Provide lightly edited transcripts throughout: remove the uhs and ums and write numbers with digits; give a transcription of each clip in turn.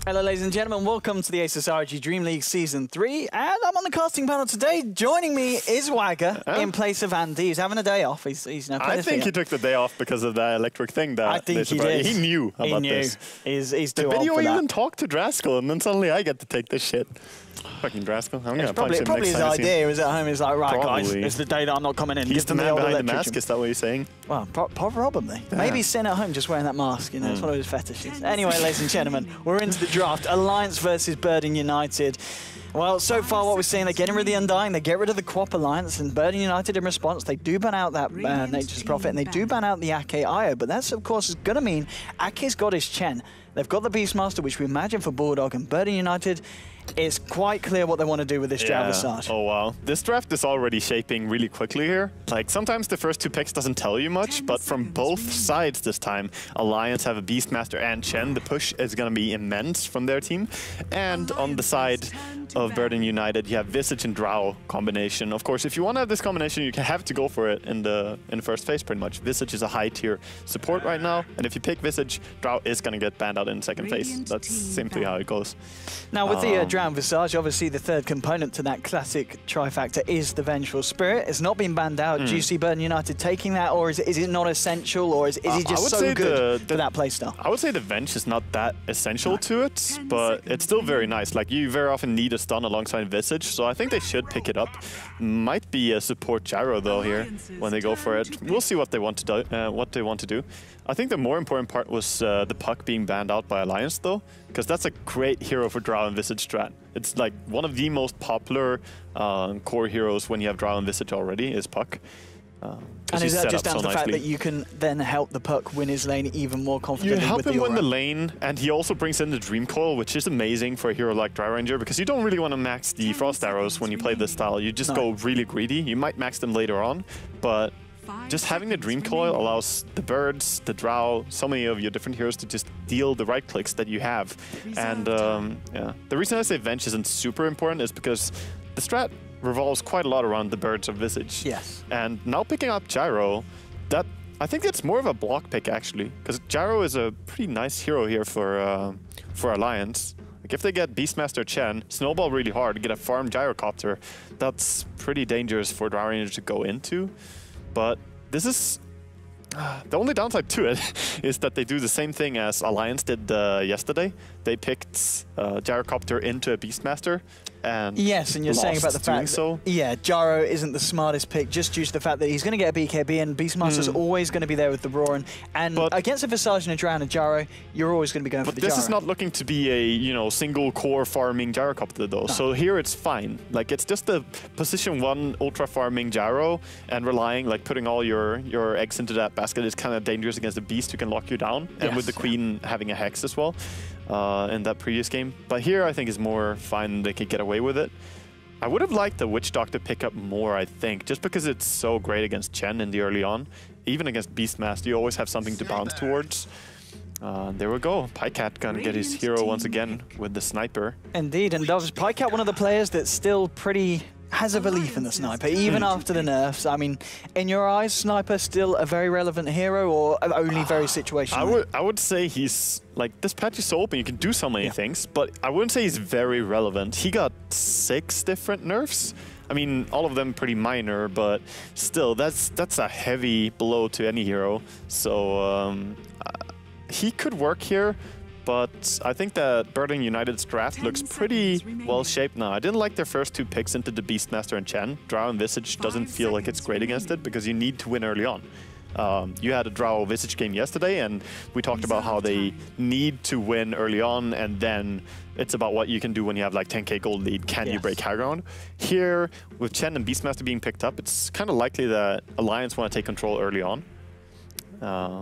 Hello ladies and gentlemen, welcome to the ASUS ROG DreamLeague Season 3, and I'm on the casting panel today. Joining me is Wagger in place of Andy. He's having a day off. He's now I think he took the day off because of that electric thing. That I think he did. He knew about this. He's too old for that. The video even talked to Draskell, and then suddenly I get to take this shit. Fucking Draskell. I'm gonna punch him probably next his time idea. He was at home. He's like, right, guys, Probably. it's the day that I'm not coming in. He's the man behind the mask. Is that what you're saying? Well, probably. Yeah. Maybe he's sitting at home just wearing that mask. You know, it's one of his fetishes. Anyway, ladies and gentlemen, we're into the draft. Alliance versus Burden United. Well, so far what we're seeing, they're getting rid of the Undying, they get rid of the Co-op Alliance, and Burden United in response, they do ban out that Nature's Prophet, and they do ban out the Ake IO, but that's, of course, is going to mean Ake's got his Chen. They've got the Beastmaster, which we imagine for Bulldog, and Burden United, it's quite clear what they want to do with this draft, Visage. Oh, wow. This draft is already shaping really quickly here. Like, sometimes the first two picks doesn't tell you much, but from both sides this time, Alliance have a Beastmaster and Chen. The push is going to be immense from their team. And on the side of Burden United, you have Visage and Drow combination. Of course, if you want to have this combination, you have to go for it in the first phase, pretty much. Visage is a high-tier support right now, and if you pick Visage, Drow is going to get banned out in second phase. That's simply how it goes. Now, with the Drow and Visage, obviously the third component to that classic trifactor is the Vengeful Spirit. It's not been banned out. Do you see Burden United taking that, or is it not essential, or is he just so good for that playstyle? I would say the Venge is not that essential to it, but it's still very nice. Like, you very often need a stun alongside Visage, so I think they should pick it up. Might be a support Gyro though here when they go for it. We'll see what they want to do. I think the more important part was the Puck being banned out by Alliance though, because that's a great hero for Drow and Visage strat. It's like one of the most popular core heroes when you have Drow and Visage already is Puck. And is that just down to the fact that you can then help the Puck win his lane even more confidently? You help with him the win the lane, and he also brings in the Dream Coil, which is amazing for a hero like Dry Ranger, because you don't really want to max the Frost Arrows when you play this style. You just go really greedy. You might max them later on, but just having the Dream Coil allows the birds, the Drow, so many of your different heroes to just deal the right clicks that you have. And yeah, the reason I say Venge isn't super important is because the strat revolves quite a lot around the birds of Visage. Yes. And now picking up Gyro, I think it's more of a block pick actually, because Gyro is a pretty nice hero here for Alliance. Like, if they get Beastmaster Chen, snowball really hard, get a farm Gyrocopter, that's pretty dangerous for Dry Ranger to go into. But this is the only downside to it is that they do the same thing as Alliance did yesterday. They picked Gyrocopter into a Beastmaster. And yes, and you're saying about the fact that, yeah, Gyro isn't the smartest pick just due to the fact that he's going to get a BKB and Beastmaster's always going to be there with the Roaring. And against a Visage and a Drow and a Gyro, you're always going to be going for the Gyro. But this is not looking to be a, single core farming Gyrocopter though. No. So here it's fine. Like, it's just the position 1 ultra farming Gyro, and relying, like, putting all your eggs into that basket is kind of dangerous against the Beast who can lock you down. And with the Queen having a Hex as well. In that previous game. But here I think is more fine, they could get away with it. I would have liked the Witch Doctor pick up more, I think, just because it's so great against Chen in the early on. Even against Beastmaster, you always have something to bounce towards. There we go. Pycat gonna get his hero once again with the Sniper. Indeed, and does Pycat one of the players that's still has a belief in the Sniper, even after the nerfs? I mean, in your eyes, Sniper still a very relevant hero, or only very situational? I would say he's, like, this patch is so open, you can do so many things, but I wouldn't say he's very relevant. He got 6 different nerfs. I mean, all of them pretty minor, but still, that's a heavy blow to any hero. So he could work here. But I think that Burden United's draft looks pretty well shaped now. I didn't like their first 2 picks into the Beastmaster and Chen. Drow and Visage doesn't feel like it's great against it because you need to win early on. You had a Drow Visage game yesterday, and we talked about how they need to win early on, and then it's about what you can do when you have like 10k gold lead. Can you break high ground? Here, with Chen and Beastmaster being picked up, it's kind of likely that Alliance want to take control early on.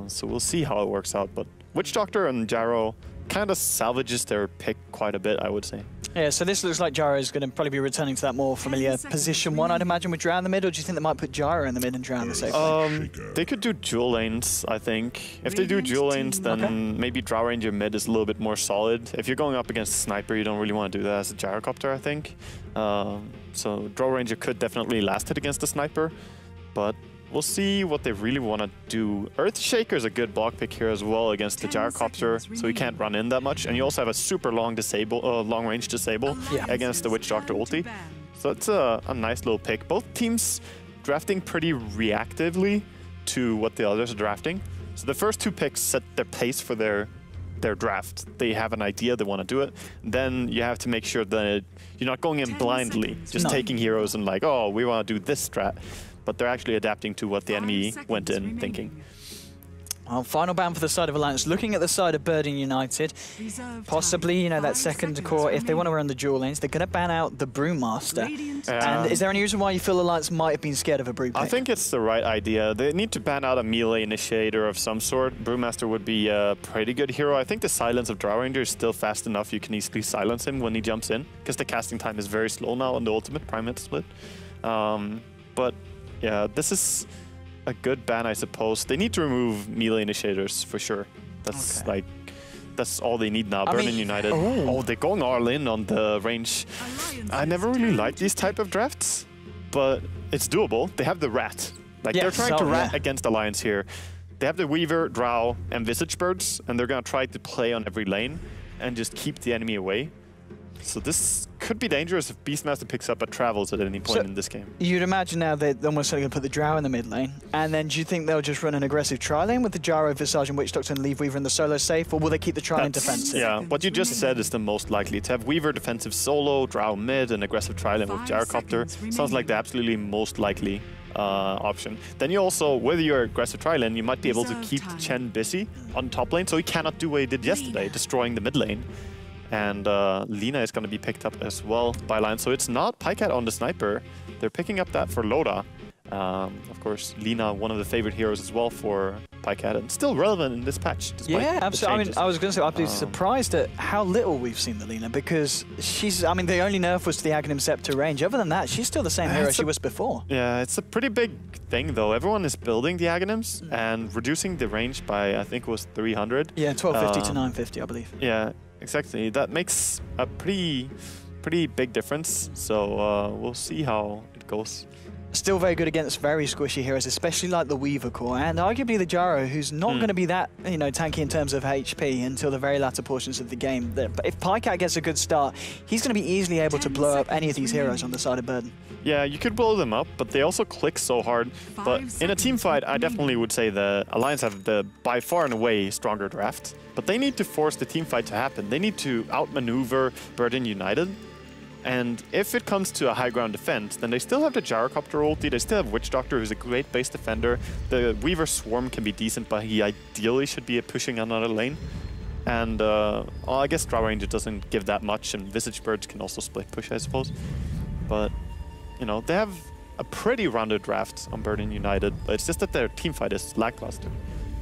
So we'll see how it works out. But Witch Doctor and Gyro kind of salvages their pick quite a bit, I would say. Yeah, so this looks like Gyro is going to probably be returning to that more familiar position 1, I'd imagine, with Drow in the mid, or do you think they might put Gyro in the mid and Drow in the safe lane? They could do dual lanes, I think. If they do dual lanes, then maybe Drow Ranger mid is a little bit more solid. If you're going up against a Sniper, you don't really want to do that as a Gyrocopter, I think. So Drow Ranger could definitely last hit against the Sniper, but we'll see what they really want to do. Earthshaker is a good block pick here as well against the Gyrocopter, so he can't run in that much. And you also have a super long range disable against the Witch Doctor ulti. So it's a nice little pick. Both teams drafting pretty reactively to what the others are drafting. So the first two picks set their pace for their draft. They have an idea, they want to do it. Then you have to make sure that you're not going in blindly, just taking heroes and like, oh, we want to do this strat. But they're actually adapting to what the enemy went in thinking. Well, final ban for the side of Alliance. Looking at the side of Burden United, possibly, you know, that second core, if they want to run the dual lanes, they're going to ban out the Brewmaster. And is there any reason why you feel Alliance might have been scared of a Brew pick? I think it's the right idea. They need to ban out a melee initiator of some sort. Brewmaster would be a pretty good hero. I think the silence of Drow Ranger is still fast enough. You can easily silence him when he jumps in, because the casting time is very slow now on the ultimate Primate split. But yeah, this is a good ban, I suppose. They need to remove melee initiators for sure. That's like, that's all they need now. Burden United. Oh, they're going all in on the range. I never really liked these type of drafts, but it's doable. They have the rat. Like they're trying to rat against Alliance here. They have the Weaver, Drow, and Visage Birds, and they're gonna try to play on every lane and just keep the enemy away. So this could be dangerous if Beastmaster picks up at Travels at any point in this game. You'd imagine now they're almost going to put the Drow in the mid lane, and then do you think they'll just run an aggressive tri-lane with the Gyro, Visage, and Witch Doctor and leave Weaver in the solo safe, or will they keep the tri-lane defensive? Yeah, what you just said is the most likely. To have Weaver defensive solo, Drow mid, and aggressive tri-lane with Gyrocopter sounds like the absolutely most likely option. Then you also, with your aggressive tri-lane, you might be able to keep Chen busy on top lane, so he cannot do what he did yesterday, destroying the mid lane. And Lina is going to be picked up as well by Lion. So it's not Pycat on the Sniper. They're picking up that for Loda. Of course, Lina, one of the favorite heroes as well for Pycat, and still relevant in this patch. Yeah, absolutely. I mean, I was going to say, I'd be surprised at how little we've seen the Lina, because she's, I mean, the only nerf was to the Aghanim Scepter range. Other than that, she's still the same hero she was before. Yeah, it's a pretty big thing, though. Everyone is building the Aghanims and reducing the range by, I think it was 300. Yeah, 1250 to 950, I believe. Yeah. Exactly. That makes a pretty big difference. So we'll see how it goes. Still very good against very squishy heroes, especially like the Weaver core, and arguably the Gyro, who's not going to be that, you know, tanky in terms of HP until the very latter portions of the game. But if Pycat gets a good start, he's going to be easily able to blow up any of these heroes on the side of Burden. Yeah, you could blow them up, but they also click so hard. But in a team fight, I definitely would say the Alliance have the by far and away stronger draft. But they need to force the team fight to happen. They need to outmaneuver Burden United. And if it comes to a high ground defense, then they still have the Gyrocopter ulti, they still have Witch Doctor, who's a great base defender. The Weaver Swarm can be decent, but he ideally should be pushing another lane. And well, I guess Drow Ranger doesn't give that much, and Visage Birds can also split push, I suppose. But, you know, they have a pretty rounded draft on Burden United, but it's just that their team fight is lackluster.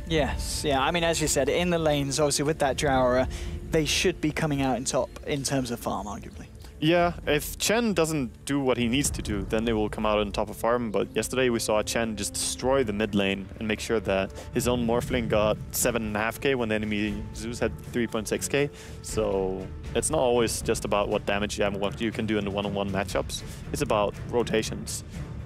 Yes, yeah, I mean, as you said, in the lanes, obviously with that Drow, they should be coming out in top in terms of farm, arguably. Yeah, if Chen doesn't do what he needs to do, then they will come out on top of farm. But yesterday we saw Chen just destroy the mid lane and make sure that his own Morphling got 7.5k when the enemy Zeus had 3.6k. So it's not always just about what damage you have and what you can do in the one-on-one matchups. It's about rotations.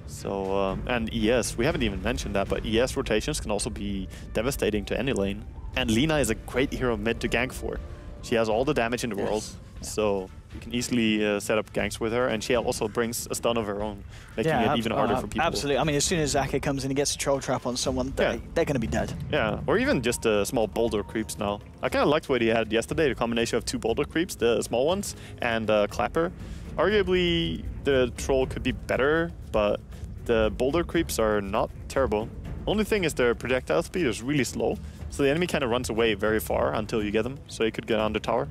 So, and ES, we haven't even mentioned that, but ES rotations can also be devastating to any lane. And Lina is a great hero mid to gank for. She has all the damage in the world, so you can easily set up ganks with her, and she also brings a stun of her own, making it even harder for people. Absolutely. I mean, as soon as Zaka comes in and gets a troll trap on someone, they're going to be dead. Yeah, or even just small boulder creeps now. I kind of liked what he had yesterday, the combination of 2 boulder creeps, the small ones, and Clapper. Arguably, the troll could be better, but the boulder creeps are not terrible. Only thing is their projectile speed is really slow, so the enemy kind of runs away very far until you get them, so you could get on the tower.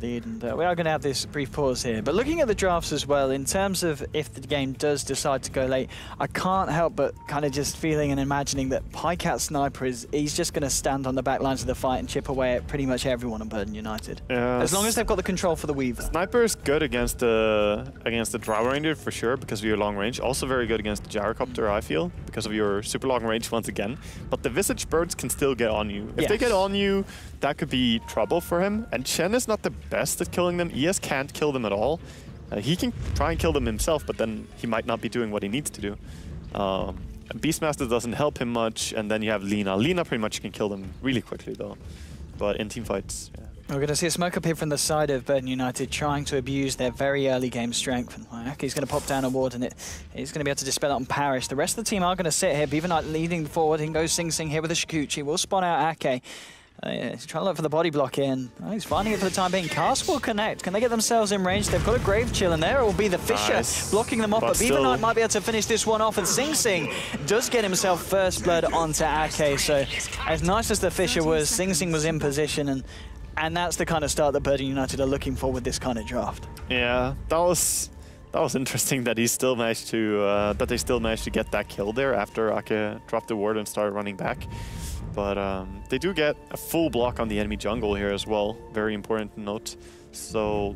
Indeed, and we are going to have this brief pause here. But looking at the drafts as well, in terms of if the game does decide to go late, I can't help but kind of just feeling and imagining that Pycat Sniper he's just going to stand on the back lines of the fight and chip away at pretty much everyone on Burden United. As long as they've got the control for the Weaver. Sniper is good against the Drow Ranger for sure, because of your long range. Also very good against the Gyrocopter, I feel, because of your super long range once again. But the Visage Birds can still get on you. If they get on you, that could be trouble for him. And Chen is not the best at killing them. ES can't kill them at all. He can try and kill them himself, but then he might not be doing what he needs to do. Beastmaster doesn't help him much, and then you have Lina. Lina pretty much can kill them really quickly though, but in team fights, yeah. We're going to see a smoke up here from the side of Burden United trying to abuse their very early game strength. And Aki's going to pop down a ward and he's going to be able to dispel it on Parish. The rest of the team are going to sit here. Beaver Knight leading forward. In goes Sing Sing here with a Shikuchi. We'll spawn out Ake. He's trying to look for the body block in. He's finding it for the time being. Cast will connect. Can they get themselves in range? They've got a Grave Chill in there. It will be the Fisher blocking them off. But Beaver Knight might be able to finish this one off. And Sing Sing does get himself first blood onto Ake. So as nice as the Fisher was, Sing Sing was in position. And that's the kind of start that Burden United are looking for with this kind of draft. Yeah, that was interesting that he still managed to they still managed to get that kill there after Ake dropped the ward and started running back. But they do get a full block on the enemy jungle here as well. Very important to note. So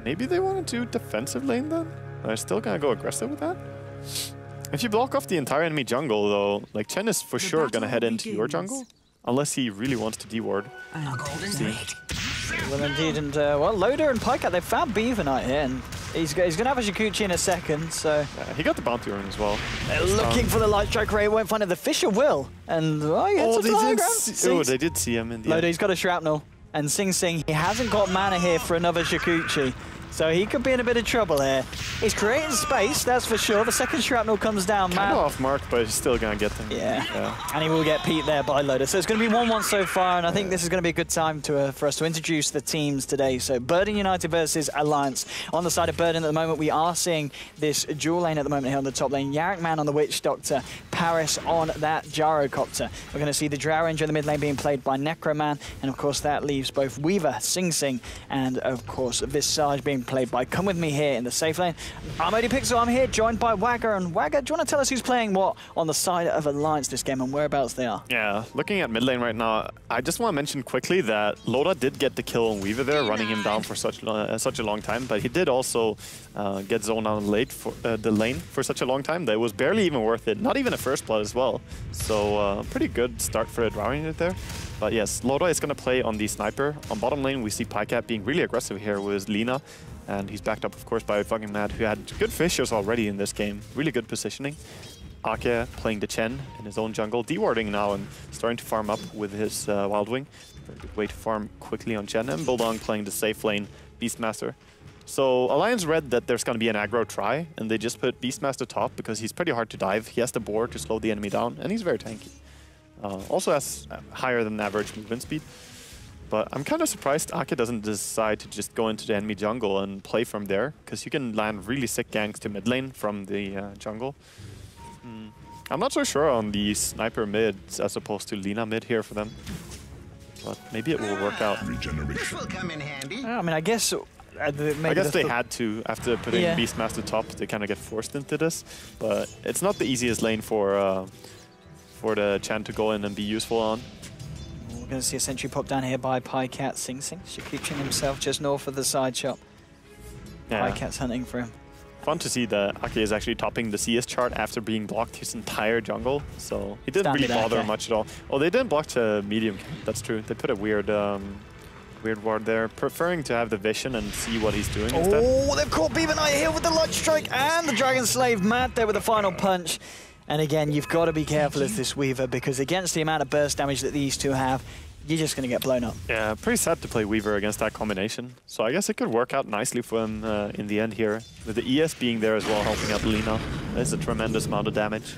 maybe they want to do defensive lane then? Are still gonna go aggressive with that? If you block off the entire enemy jungle though, like Chen is for sure gonna head into your jungle. Unless he really wants to deward. See. Well, indeed, and well, Loader and Pikecat, they've found Beaver Knight here, and he's going to have a Shikuchi in a second, so... Yeah, he got the bounty rune as well. They're looking for the Light Strike Ray, won't find it. The Fisher will, and he hits up the high ground. They did see him in the Loader, he's got a Shrapnel, and Sing Sing, he hasn't got mana here for another Shikuchi. So he could be in a bit of trouble here. He's creating space, that's for sure. The second Shrapnel comes down. Kind of off mark, but he's still going to get them. Yeah. And he will get Pete there by Loader. So it's going to be 1-1 so far, and I think this is going to be a good time for us to introduce the teams today. So Burden United versus Alliance. On the side of Burden at the moment, we are seeing this dual lane at the moment here on the top lane. Yarrick Man on the Witch Doctor, Paris on that Gyrocopter. We're going to see the Drow Ranger in the mid lane being played by Necroman, and of course that leaves both Weaver, Sing Sing, and of course Visage being played by Come With Me here in the safe lane. I'm ODPixel, I'm here joined by Wagger. And Wagger, do you want to tell us who's playing what on the side of Alliance this game and whereabouts they are? Yeah, looking at mid lane right now, I just want to mention quickly that Loda did get the kill on Weaver there, running him down for such a long time, but he did also get zoned on late for the lane for such a long time that it was barely even worth it. Not even a first blood as well. So pretty good start for the Drow Ranger there. But yes, Loda is going to play on the sniper. On bottom lane, we see Pikecat being really aggressive here with Lina. And he's backed up, of course, by fucking Mad, who had good fishers already in this game. Really good positioning. Ake playing the Chen in his own jungle, dewarding now and starting to farm up with his Wild Wing. Very good way to farm quickly on Chen. And Bulldog playing the safe lane, Beastmaster. So Alliance read that there's going to be an aggro try, and they just put Beastmaster top because he's pretty hard to dive. He has the board to slow the enemy down, and he's very tanky. Also has higher than average movement speed. But I'm kind of surprised Ake doesn't decide to just go into the enemy jungle and play from there, because you can land really sick ganks to mid lane from the jungle. I'm not so sure on the sniper mid as opposed to Lina mid here for them. But maybe it will work out. This will come in handy. I mean, I guess... I guess they had to, after putting Beastmaster top, they kind of get forced into this. But it's not the easiest lane for the Chan to go in and be useful on. We're going to see a sentry pop down here by Pikecat Sing Sing. Shikuchi himself just north of the side shop. Yeah. Pikat's hunting for him. Fun to see that Ake is actually topping the CS chart after being blocked his entire jungle. So he didn't really bother much at all. Oh, they didn't block to medium. That's true. They put a weird ward there, preferring to have the vision and see what he's doing instead. Oh, they've caught Beaver Knight here with the Light Strike and the Dragon Slave. Matt there with the final punch. And again, you've got to be careful as this Weaver, because against the amount of burst damage that these two have, you're just going to get blown up. Yeah, pretty sad to play Weaver against that combination. So I guess it could work out nicely for him in the end here. With the ES being there as well, helping out Lina. That's a tremendous amount of damage.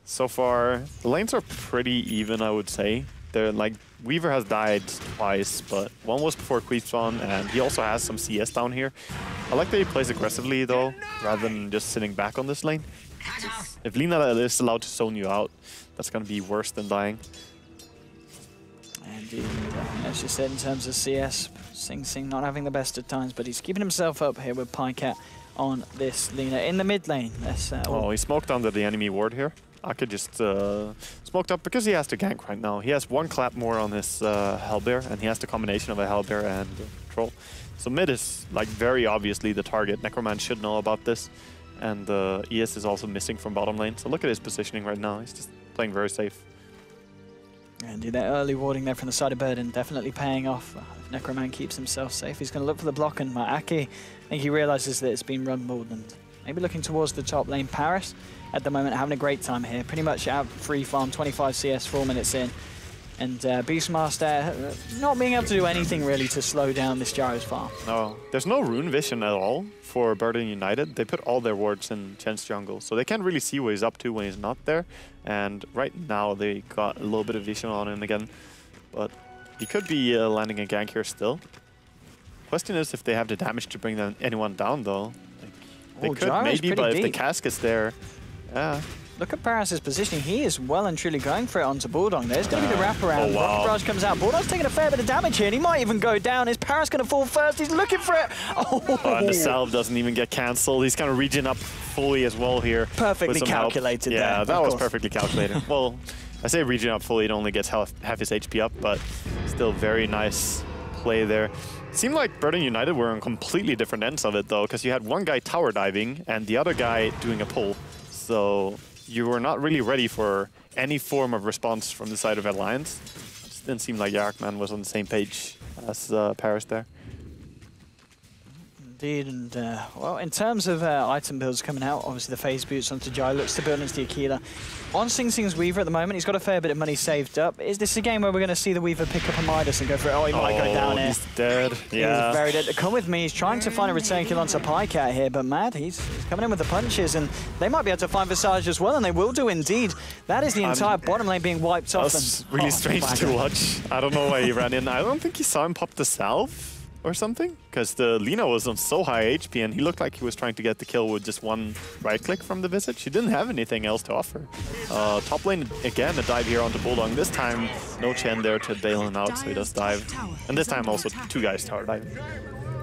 So far, the lanes are pretty even, I would say. They're like, Weaver has died twice, but one was before creep spawn, and he also has some CS down here. I like that he plays aggressively though, rather than just sitting back on this lane. If Lina is allowed to zone you out, that's going to be worse than dying. And as you said, in terms of CS, Sing Sing not having the best at times, but he's keeping himself up here with Pikecat on this Lina in the mid lane. Oh, he smoked under the enemy ward here. Ake just smoked up because he has to gank right now. He has one clap more on his Hellbear, and he has the combination of a Hellbear and a Troll. So mid is like very obviously the target. Necroman should know about this. And ES is also missing from bottom lane. So look at his positioning right now. He's just playing very safe. And that early warding there from the side of Burden definitely paying off. If Necroman keeps himself safe, he's going to look for the block, and Ake, I think he realizes that it's been rumbled, and maybe looking towards the top lane. Paris, at the moment, having a great time here. Pretty much out free farm, 25 CS, 4 minutes in. And Beastmaster not being able to do anything really to slow down this Gyro's farm. No, there's no rune vision at all for Burden United. They put all their wards in Chen's jungle, so they can't really see what he's up to when he's not there. And right now they got a little bit of vision on him again, but he could be landing a gank here still. Question is if they have the damage to bring anyone down though. Like, they could maybe, but if the cask is there, yeah. Look at Paris' positioning. He is well and truly going for it onto Bulldog. There's going to be the wraparound. Oh, wow. Barrage comes out. Bulldog's taking a fair bit of damage here, and he might even go down. Is Paris going to fall first? He's looking for it. Oh, and the salve doesn't even get cancelled. He's kind of regen up fully as well here. Perfectly calculated there. Yeah, that was perfectly calculated. Well, I say regen up fully, it only gets half his HP up, but still very nice play there. It seemed like Burden United were on completely different ends of it, though, because you had one guy tower diving and the other guy doing a pull. So you were not really ready for any form of response from the side of Alliance. It just didn't seem like Yarkman was on the same page as Paris there. Indeed, and well, in terms of item builds coming out, obviously the phase boots onto Jai, looks to build into the Aquila. On Sing Sing's Weaver at the moment, he's got a fair bit of money saved up. Is this a game where we're going to see the Weaver pick up a Midas and go for it? Oh, he might go down here. He's dead. Yeah. He's very dead. Come with me. He's trying to find a return kill onto Pycat here, but Mad, he's coming in with the punches, and they might be able to find Visage as well, and they will do indeed. That is the entire bottom lane being wiped off. That's really strange to watch. I don't know why he ran in. I don't think he saw him pop the salve or something, because the Lina was on so high HP and he looked like he was trying to get the kill with just one right click from the Visage. He didn't have anything else to offer. Top lane, again, a dive here onto Bulldog. This time, no Chen there to bail him out, so he does dive. And this time also 2 guys tower dive.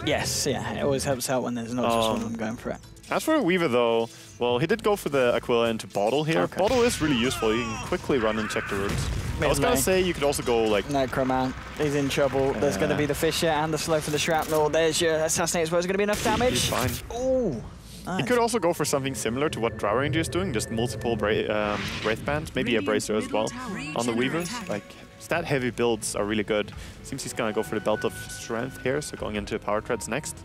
Yes, yeah, it always helps out when there's not just one of them going for it. As for Weaver though, well, he did go for the Aquila into Bottle here. Okay. Bottle is really useful. You can quickly run and check the runes. I was going to say you could also go like... Necroman, he's in trouble. There's going to be the Fissure and the slow for the Shrapnel. There's your Assassinate as well. Is going to be enough damage? He's fine. Oh, nice. You could also go for something similar to what Drow Ranger is doing, just multiple Wraith Bands, maybe a Bracer as well on the Weavers. Like, stat heavy builds are really good. Seems he's going to go for the Belt of Strength here, so going into Power Treads next.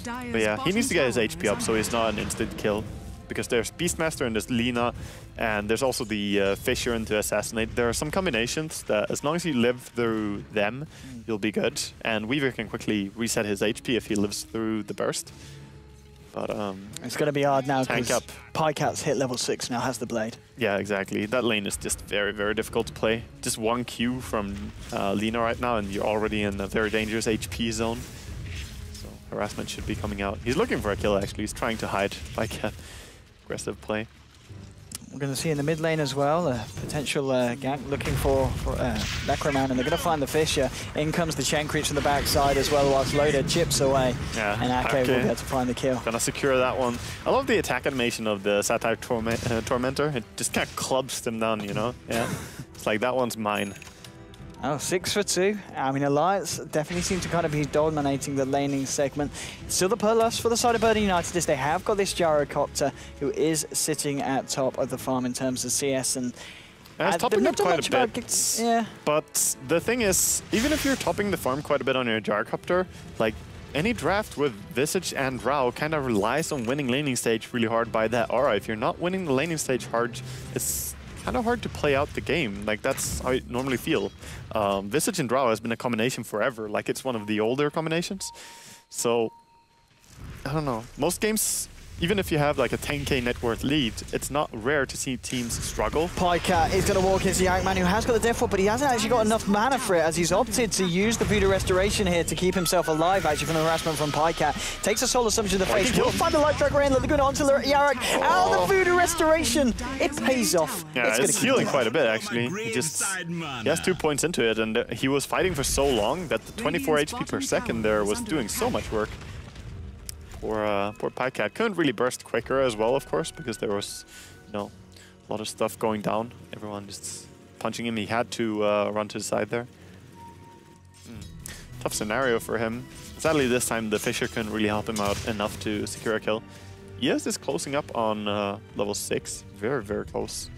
But yeah, he needs to get his HP up so he's not an instant kill. Because there's Beastmaster and there's Lina, and there's also the Fissure into Assassinate. There are some combinations that, as long as you live through them, you'll be good. And Weaver can quickly reset his HP if he lives through the burst. But it's going to be hard now because Pycat's hit level 6 now, has the blade. Yeah, exactly. That lane is just very, very difficult to play. Just one Q from Lina right now, and you're already in a very dangerous HP zone. So harassment should be coming out. He's looking for a kill, actually. He's trying to hide Pycat. Aggressive play. We're going to see in the mid lane as well a potential gank looking for Necroman, and they're going to find the Fissure. In comes the Chen creeps from the backside as well, whilst Loader chips away. Yeah, and Ake will be able to find the kill. Gonna secure that one. I love the attack animation of the Satire Tormentor. It just kind of clubs them down, you know? Yeah. It's like, that one's mine. Oh, 6 for 2. I mean, Alliance definitely seem to kind of be dominating the laning segment. Still the Perlus for the side of Burden United is they have got this Gyrocopter who is sitting at top of the farm in terms of CS, and it's topping up quite a bit. Yeah. But the thing is, even if you're topping the farm quite a bit on your Gyrocopter, like any draft with Visage and Drow kind of relies on winning laning stage really hard by that aura. If you're not winning the laning stage hard, it's kind of hard to play out the game. Like, that's how I normally feel. Visage and Drow has been a combination forever. Like, it's one of the older combinations. So, I don't know. Most games, even if you have like a 10k net worth lead, it's not rare to see teams struggle. Pycat is going to walk into Yankman, who has got the Death Ward, but he hasn't actually got enough mana for it, as he's opted to use the Voodoo Restoration here to keep himself alive, actually, from the harassment from Pycat. Takes a Soul Assumption to the face. Will find the Light Drag Rain, looking onto Yarak. Out of the Voodoo Restoration. It pays off. Yeah, it's healing quite a bit, actually. He has 2 points into it, and he was fighting for so long that the 24 HP per second there was doing so much work. Poor Pycat. Couldn't really burst quicker as well, of course, because there was, you know, a lot of stuff going down. Everyone just punching him. He had to run to the side there. Tough scenario for him. Sadly, this time the Fissure couldn't really help him out enough to secure a kill. ES is closing up on level 6. Very, very close.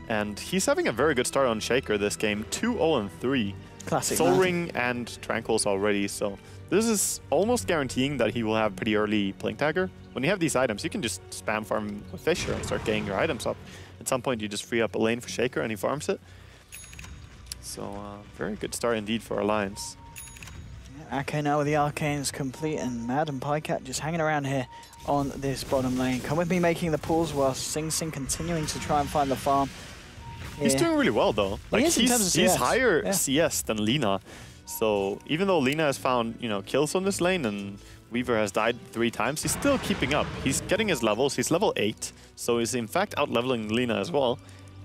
And he's having a very good start on Shaker this game. 2-0-3. Classic. Soul Ring and Tranquils already, so this is almost guaranteeing that he will have pretty early Blink Dagger when you have these items, you can just spam farm with Fisher and start getting your items up. At some point, you just free up a lane for Shaker and he farms it. So, very good start indeed for Alliance. Yeah, Ake now with the Arcanes complete, and Mad and Pycat just hanging around here on this bottom lane. Come with me making the pulls while Sing Sing continuing to try and find the farm. He's doing really well though. Like he's higher CS than Lina. So even though Lina has found, you know, kills on this lane and Weaver has died 3 times, he's still keeping up. He's getting his levels. He's level 8, so he's in fact out-leveling Lina as well.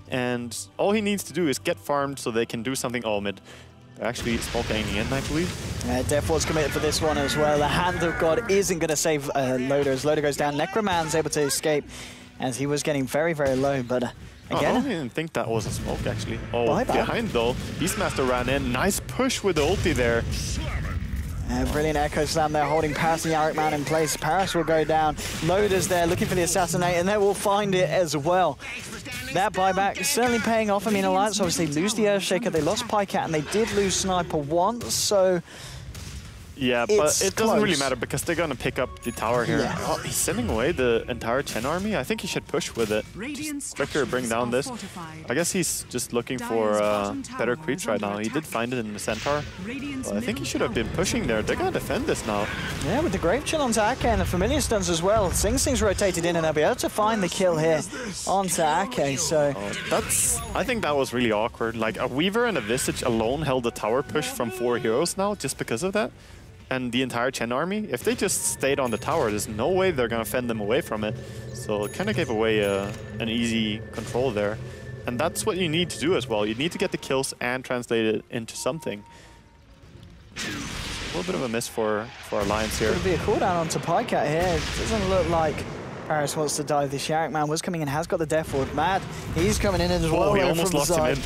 And all he needs to do is get farmed so they can do something all mid. They're actually smoke aiming in, I believe. Yeah, Death Ward's committed for this one as well. The Hand of God isn't going to save Loader. As Loader goes down, Necroman's able to escape as he was getting very, very low, but again, I don't even think that was a smoke, actually. Oh, behind, though. Beastmaster ran in. Nice push with the ulti there. Brilliant Echo Slam there, holding Paris and Yarrick Man in place. Paris will go down. Loader's there, looking for the Assassinate, and they will find it as well. That buyback is certainly paying off. I mean, Alliance obviously lose the Earthshaker. They lost Pycat, and they did lose Sniper once, so... Yeah, but it doesn't really matter because they're going to pick up the tower here. Yeah. Oh, he's sending away the entire Chen army. I think he should push with it. Just quicker bring down this. I guess he's just looking for better creeps right now. He did find it in the Centaur. Well, I think he should have been pushing there. They're going to defend this now. Yeah, with the Grave Chill onto Ake and the Familiar Stuns as well. Sing Sing's rotated in and they'll be able to find the kill here onto Ake, so... I think that was really awkward. Like, a Weaver and a Visage alone held the tower push from 4 heroes now just because of that. And the entire Chen army, if they just stayed on the tower, there's no way they're going to fend them away from it. So it kind of gave away an easy control there. And that's what you need to do as well. You need to get the kills and translate it into something. A little bit of a miss for Alliance here. There'll be a cooldown onto Pycat here. It doesn't look like Paris wants to dive this. Yarrick Man was coming in, has got the Death Ward. Mad, he's coming in as well. Oh, he almost lost him in.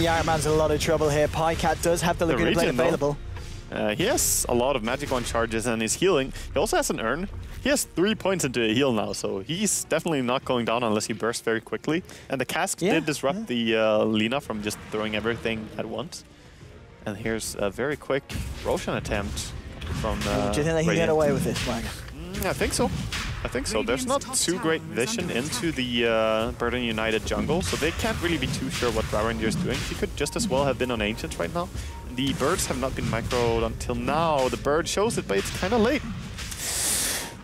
Yarrick Man's in a lot of trouble here. Pycat does have the Laguna Blade available. He has a lot of Magic Wand charges and he's healing. He also has an urn. He has 3 points into a heal now, so he's definitely not going down unless he bursts very quickly. And the cask did disrupt the Lina from just throwing everything at once. And here's a very quick Roshan attempt from do you think they can get away with this, Wagner? I think so. I think so. There's not too great vision into the Burden United jungle, so they can't really be too sure what Ranger is doing. He could just as well have been on Ancient right now. The birds have not been microed until now. The bird shows it, but it's kind of late.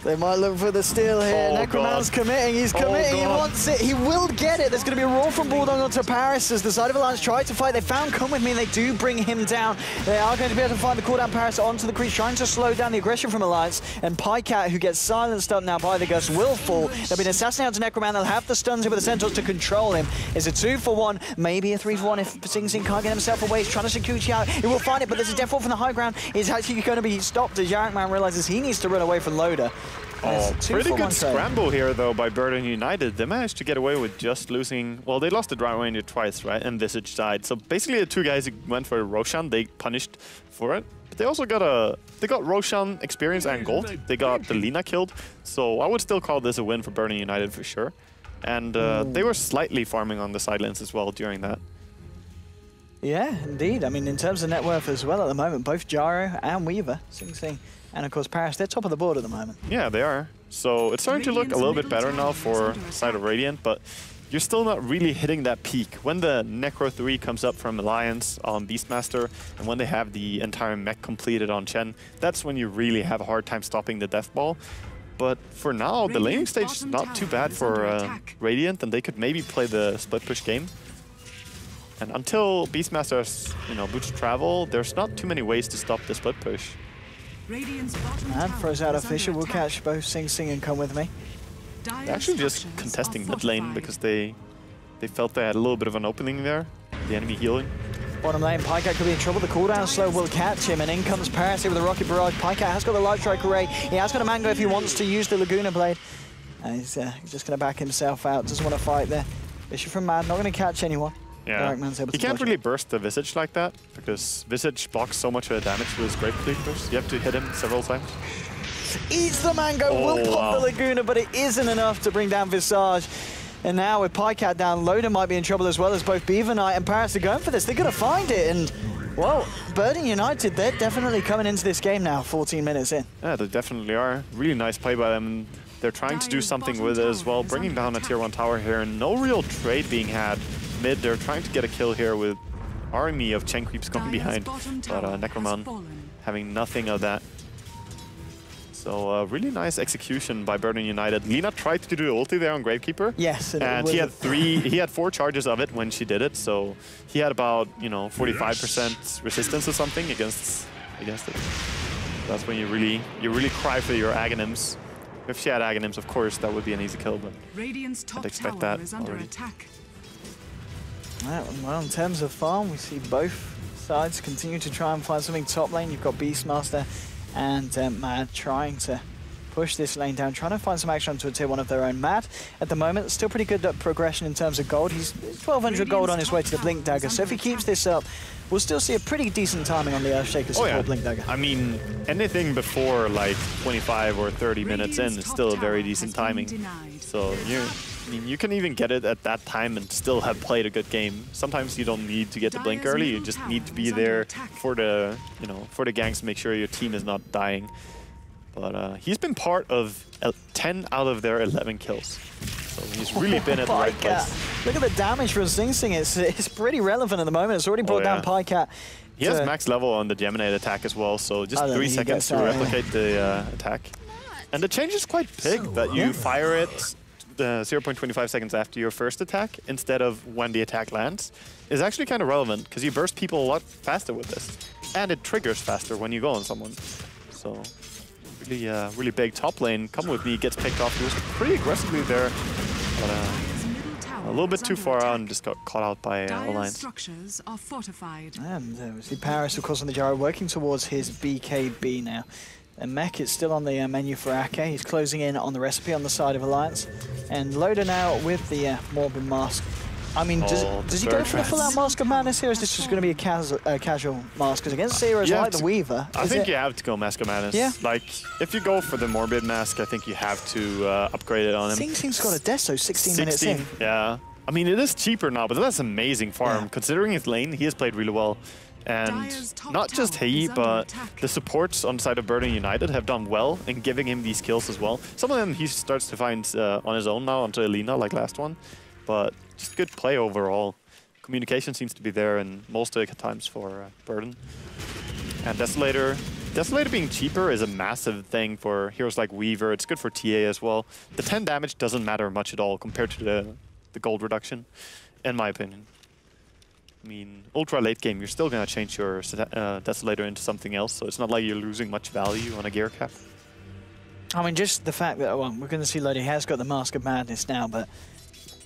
They might look for the steal here. Oh, Necroman's committing. He's committing. He wants it. He will get it. There's going to be a roar from Bulldog onto Paris as the side of Alliance try to fight. They found Come With Me, and they do bring him down. They are going to be able to find the cooldown Paris onto the creeps, trying to slow down the aggression from Alliance. And Pycat, who gets silenced up now by the Gust, will fall. There'll be an assassinate onto Necroman. They'll have the stuns here with the Centaurs to control him. It's a 2-for-1, maybe a 3-for-1 if Sing Sing can't get himself away. He's trying to Shakuchi out. He will find it, but there's a Death Ward from the high ground. He's actually going to be stopped as Yarrick Man realizes he needs to run away from Loader. Oh, pretty good scramble here, though, by Burden United. They managed to get away with just losing... Well, they lost the Dry Ranger twice, right? And Visage died. So basically, the 2 guys who went for Roshan, they punished for it. But they also got They got Roshan experience and gold. They got the Lina killed. So I would still call this a win for Burden United for sure. And they were slightly farming on the side lanes as well during that. Yeah, indeed. I mean, in terms of net worth as well at the moment, both Gyro and Weaver, Sing Sing, and of course Paris, they're top of the board at the moment. Yeah, they are. So it's starting to look a little bit better now for side of Radiant, but you're still not really hitting that peak. When the Necro 3 comes up from Alliance on Beastmaster, and when they have the entire mech completed on Chen, that's when you really have a hard time stopping the Death Ball. But for now, the laning stage is not too bad for Radiant, and they could maybe play the split push game. And until Beastmaster's, boots travel, there's not too many ways to stop the split push. And throws out a Fisher. Will catch both Sing Sing and Come With Me. They're actually just contesting mid lane because they felt they had a little bit of an opening there. The enemy healing. Bottom lane, Pycat could be in trouble. The cooldown slow will catch him, and in comes Paris here with a Rocket Barrage. Pycat has got the Light Strike Array. He has got a Mango if he wants to use the Laguna Blade. And he's just going to back himself out. Doesn't want to fight there. Fisher from Mad, not going to catch anyone. Yeah, he can't really burst the Visage like that, because Visage blocks so much of the damage with his Great Burst. You have to hit him several times. Eats the Mango, will pop the Laguna, but it isn't enough to bring down Visage. And now with Pycat down, Loader might be in trouble as well, as both Beaver Knight and Paris are going for this. They're going to find it, and, well, Burden United, they're definitely coming into this game now, 14 minutes in. Yeah, they definitely are. Really nice play by them. They're trying to do something with it as well, bringing down a tier 1 tower here, and no real trade being had mid. They're trying to get a kill here with army of Chen creeps going behind, but Necroman having nothing of that. So really nice execution by Burden United. Lina tried to do the ulti there on Gravekeeper. Yes, and he had 4 charges of it when she did it. So he had about 45% resistance or something against it. That's when you really cry for your Aghanims. If she had Aghanims, of course, that would be an easy kill, but I'd expect that already. Well, in terms of farm, we see both sides continue to try and find something top lane. You've got Beastmaster and Mad trying to push this lane down, trying to find some action onto a tier 1 of their own. Mad, at the moment, still pretty good at progression in terms of gold. He's 1,200 gold on his way to the Blink Dagger, so if he keeps this up, we'll still see a pretty decent timing on the Earthshaker support Blink Dagger. I mean, anything before like 25 or 30 minutes in is still a very decent timing. So you can even get it at that time and still have played a good game. Sometimes you don't need to get the blink early, you just need to be there for the for the ganks to make sure your team is not dying. But he's been part of 10 out of their 11 kills. So he's really been at the right place. Look at the damage from Sing Sing. It's pretty relevant at the moment. It's already brought down Pycat. He has max level on the Geminate attack as well, so just 3 seconds to replicate the attack. And the change is quite big that you fire it 0.25 seconds after your first attack instead of when the attack lands is actually kind of relevant because you burst people a lot faster with this. And it triggers faster when you go on someone. So really big. Top lane, Come With Me, gets picked off. He was pretty aggressively there, but a little bit too far out and just got caught out by Alliance. And we see Paris, of course, on the gyro, working towards his BKB now. And Mech is still on the menu for Ake. He's closing in on the recipe on the side of Alliance. And Loda now with the Morbid Mask. I mean, does he go for the full-out Mask of Madness here, or is this just going to be a casual mask? Because against heroes like the Weaver... I think you have to go Mask of Madness. Yeah. Like, if you go for the Morbid Mask, I think you have to upgrade it on him. Sing Sing's got a Deso 16 minutes in. Yeah. I mean, it is cheaper now, but that's amazing farm. Considering his lane, he has played really well. And not just he, but the supports on the side of Burden United have done well in giving him these kills as well. Some of them he starts to find on his own now, onto Elina, like last one. But just good play overall. Communication seems to be there in most of the times for Burden. And Desolator being cheaper is a massive thing for heroes like Weaver. It's good for TA as well. The 10 damage doesn't matter much at all compared to the gold reduction, in my opinion. I mean, ultra late game, you're still going to change your Desolator into something else, so it's not like you're losing much value on a gear cap. I mean, just the fact that, well, we're going to see Lodi has got the Mask of Madness now, but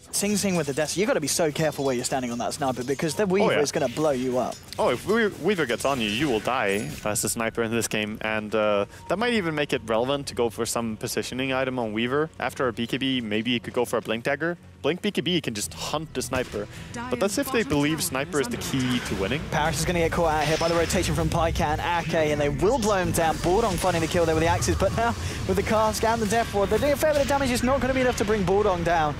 Sing Sing with the Desolator, you've got to be so careful where you're standing on that sniper, because the Weaver is going to blow you up. Oh, if Weaver gets on you, you will die as a sniper in this game, and that might even make it relevant to go for some positioning item on Weaver. After a BKB, maybe you could go for a Blink Dagger. Blink BKB can just hunt the sniper, but that's if they believe sniper is the key to winning. Paris is going to get caught out here by the rotation from Pycat and Ake, and they will blow him down. Bourdon finding the kill there with the axes, but now with the cask and the Death Ward, they're doing a fair bit of damage. It's not going to be enough to bring Bourdon down.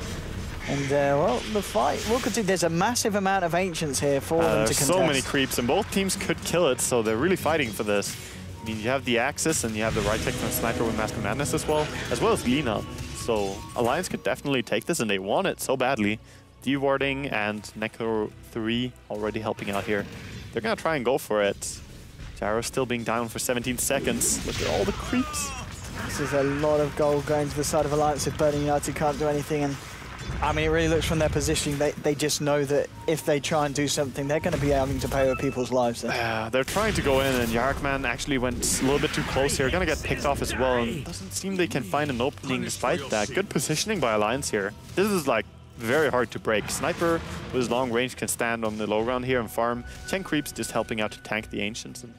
And, well, the fight will continue. There's a massive amount of Ancients here for them to contest. So many creeps, and both teams could kill it, so they're really fighting for this. I mean, you have the Axis, and you have the right click from Sniper with Mask of Madness as well as Lina. So Alliance could definitely take this, and they want it so badly. D-warding and Necro 3 already helping out here. They're going to try and go for it. Gyro still being down for 17 seconds. Look at all the creeps. This is a lot of gold going to the side of Alliance if Burden United can't do anything. And I mean, it really looks from their positioning, they just know that if they try and do something, they're going to be having to pay with people's lives there. Yeah, they're trying to go in, and Yarkman actually went a little bit too close here. Going to get picked off as well, and doesn't seem they can find an opening despite that. Good positioning by Alliance here. This is like very hard to break. Sniper with his long range can stand on the low ground here and farm. 10 creeps just helping out to tank the Ancients, and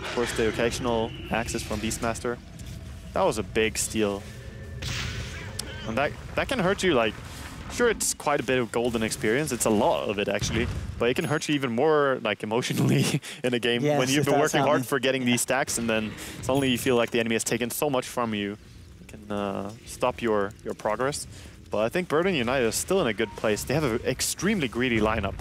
of course the occasional axis from Beastmaster. That was a big steal. And that can hurt you, like, sure, it's quite a bit of golden experience. It's a lot of it, actually. But it can hurt you even more, like, emotionally in a game when you've been working hard for getting these stacks, and then suddenly you feel like the enemy has taken so much from you. It can stop your progress. But I think Burden United is still in a good place. They have an extremely greedy lineup.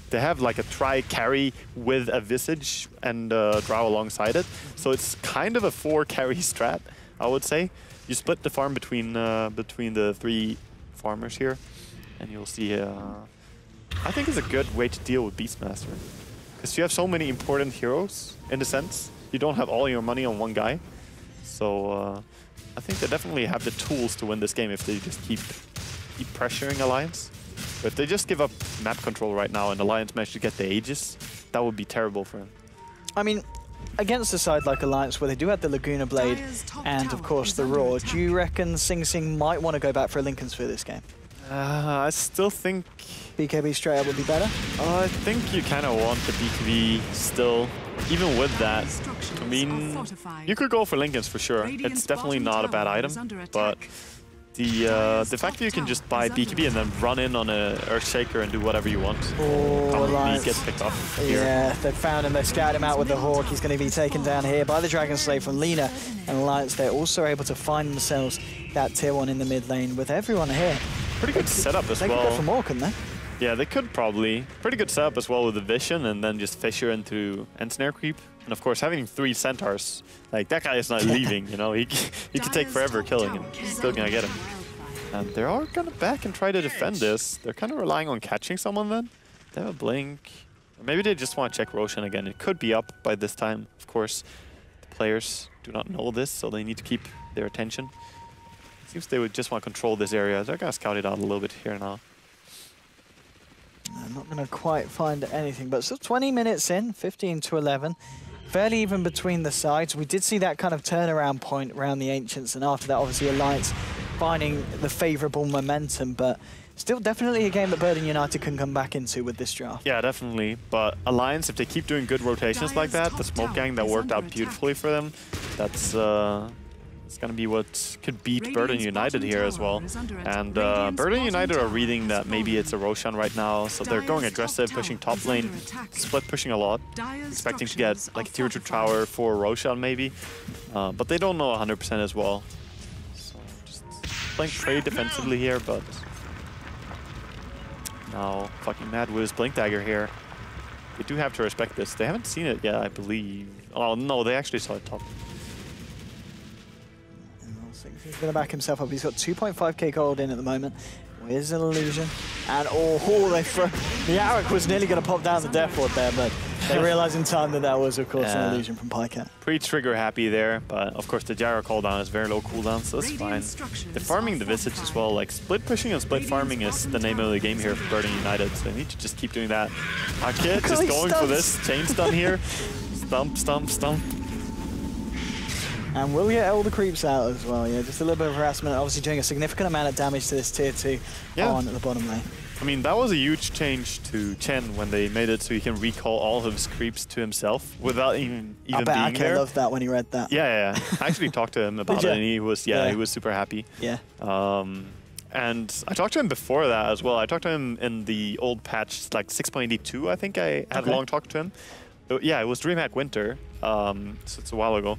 They have, like, a try-carry with a Visage and Drow alongside it. So it's kind of a 4-carry strat, I would say. you split the farm between the 3 farmers here, and you'll see. I think it's a good way to deal with Beastmaster, because you have so many important heroes in a sense. You don't have all your money on one guy, so I think they definitely have the tools to win this game if they just keep pressuring Alliance. But if they just give up map control right now and Alliance manage to get the Aegis, that would be terrible for them. I mean, against a side like Alliance, where they do have the Laguna Blade and, of course, the Raw, do you reckon Sing Sing might want to go back for a Lincoln Sphere this game? I still think... BKB straight up would be better? I think you kind of want the BKB still. Even with that, I mean, you could go for Lincolns for sure. It's definitely not a bad item, but the fact that you can just buy BKB and then run in on a Earthshaker and do whatever you want probably gets picked off here. Yeah, they found him, they scouted him out with the Hawk. He's going to be taken down here by the Dragon Slave from Lina and Alliance. They're also able to find themselves that tier 1 in the mid lane with everyone here. Pretty good setup as well. They could go for more, couldn't they? Yeah, they could probably. Pretty good setup as well with the Vision and then just Fissure into Ensnare creep. And of course, having 3 Centaurs, like that guy is not leaving, you know, he can take forever killing him. He's still gonna get him. And they are gonna back and try to defend this. They're kind of relying on catching someone then. They have a blink. Or maybe they just want to check Roshan again. It could be up by this time. Of course, the players do not know this, so they need to keep their attention. It seems they would just want to control this area. They're gonna scout it out a little bit here now. I'm not going to quite find anything, but still 20 minutes in, 15 to 11. Fairly even between the sides. We did see that kind of turnaround point around the Ancients, and after that, obviously, Alliance finding the favourable momentum, but still definitely a game that Burden United can come back into with this draft. Yeah, definitely. But Alliance, if they keep doing good rotations like that, the smoke gang that worked out beautifully for them, that's it's going to be what could beat Burden United here as well. And Burden United are reading that maybe it's a Roshan right now, so they're going aggressive, pushing top lane, split pushing a lot, expecting to get like a tier 2 tower for Roshan maybe. But they don't know 100% as well. So just playing pretty defensively here, but now fucking mad with his Blink Dagger here. They do have to respect this. They haven't seen it yet, I believe. Oh no, they actually saw it top. He's going to back himself up. He's got 2.5k gold in at the moment. Where's an illusion? And they throw. The Arak was nearly going to pop down the Death Ward there, but they realized in time that that was, of course, an illusion from Pycat. Pretty trigger happy there, but of course the Gyro cooldown is very low cooldown, so that's fine. They're farming the Visage as well. Like split pushing and split farming is the name of the game here for Burden United, so they need to just keep doing that. Kid just going for this chain stun here. Stump, stump, stump. And we'll get all the creeps out as well, yeah. Just a little bit of harassment, obviously doing a significant amount of damage to this tier 2 on the bottom lane. I mean, that was a huge change to Chen when they made it so he can recall all of his creeps to himself without even being there. I loved that when he read that. Yeah. I actually talked to him about it, and he was, he was super happy. Yeah. And I talked to him before that as well. I talked to him in the old patch, like 6.82, I think I had a long talk to him. Yeah, it was DreamHack Winter, so it's a while ago.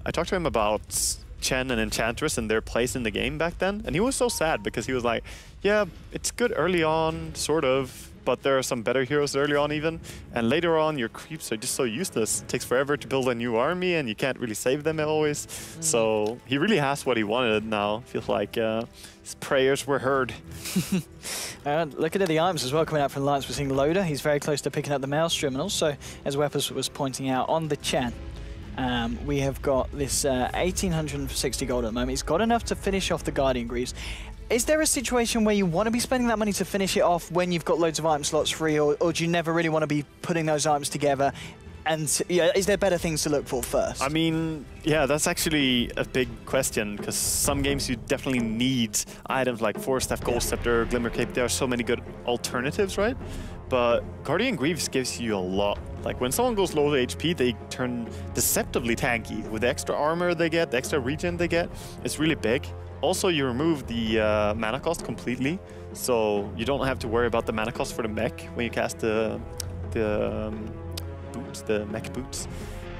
I talked to him about Chen and Enchantress and their place in the game back then, and he was so sad because he was like, yeah, it's good early on, sort of, but there are some better heroes early on even, and later on your creeps are just so useless. It takes forever to build a new army and you can't really save them always. So he really has what he wanted now. Feels like his prayers were heard. Looking at the items as well coming out from Alliance, we're seeing Loader. He's very close to picking up the Maelstrom, and also, as Weapons was pointing out, on the Chen. We have got this 1,860 gold at the moment. He's got enough to finish off the Guardian Greaves. Is there a situation where you want to be spending that money to finish it off when you've got loads of item slots free, or do you never really want to be putting those items together? And is there better things to look for first? I mean, yeah, that's actually a big question, because some games you definitely need items like Force Staff, Gold Scepter, Glimmer Cape. There are so many good alternatives, right? But Guardian Greaves gives you a lot. Like when someone goes low HP, they turn deceptively tanky with the extra armor they get, the extra regen they get. It's really big. Also, you remove the mana cost completely, so you don't have to worry about the mana cost for the mech when you cast the boots, the mech boots,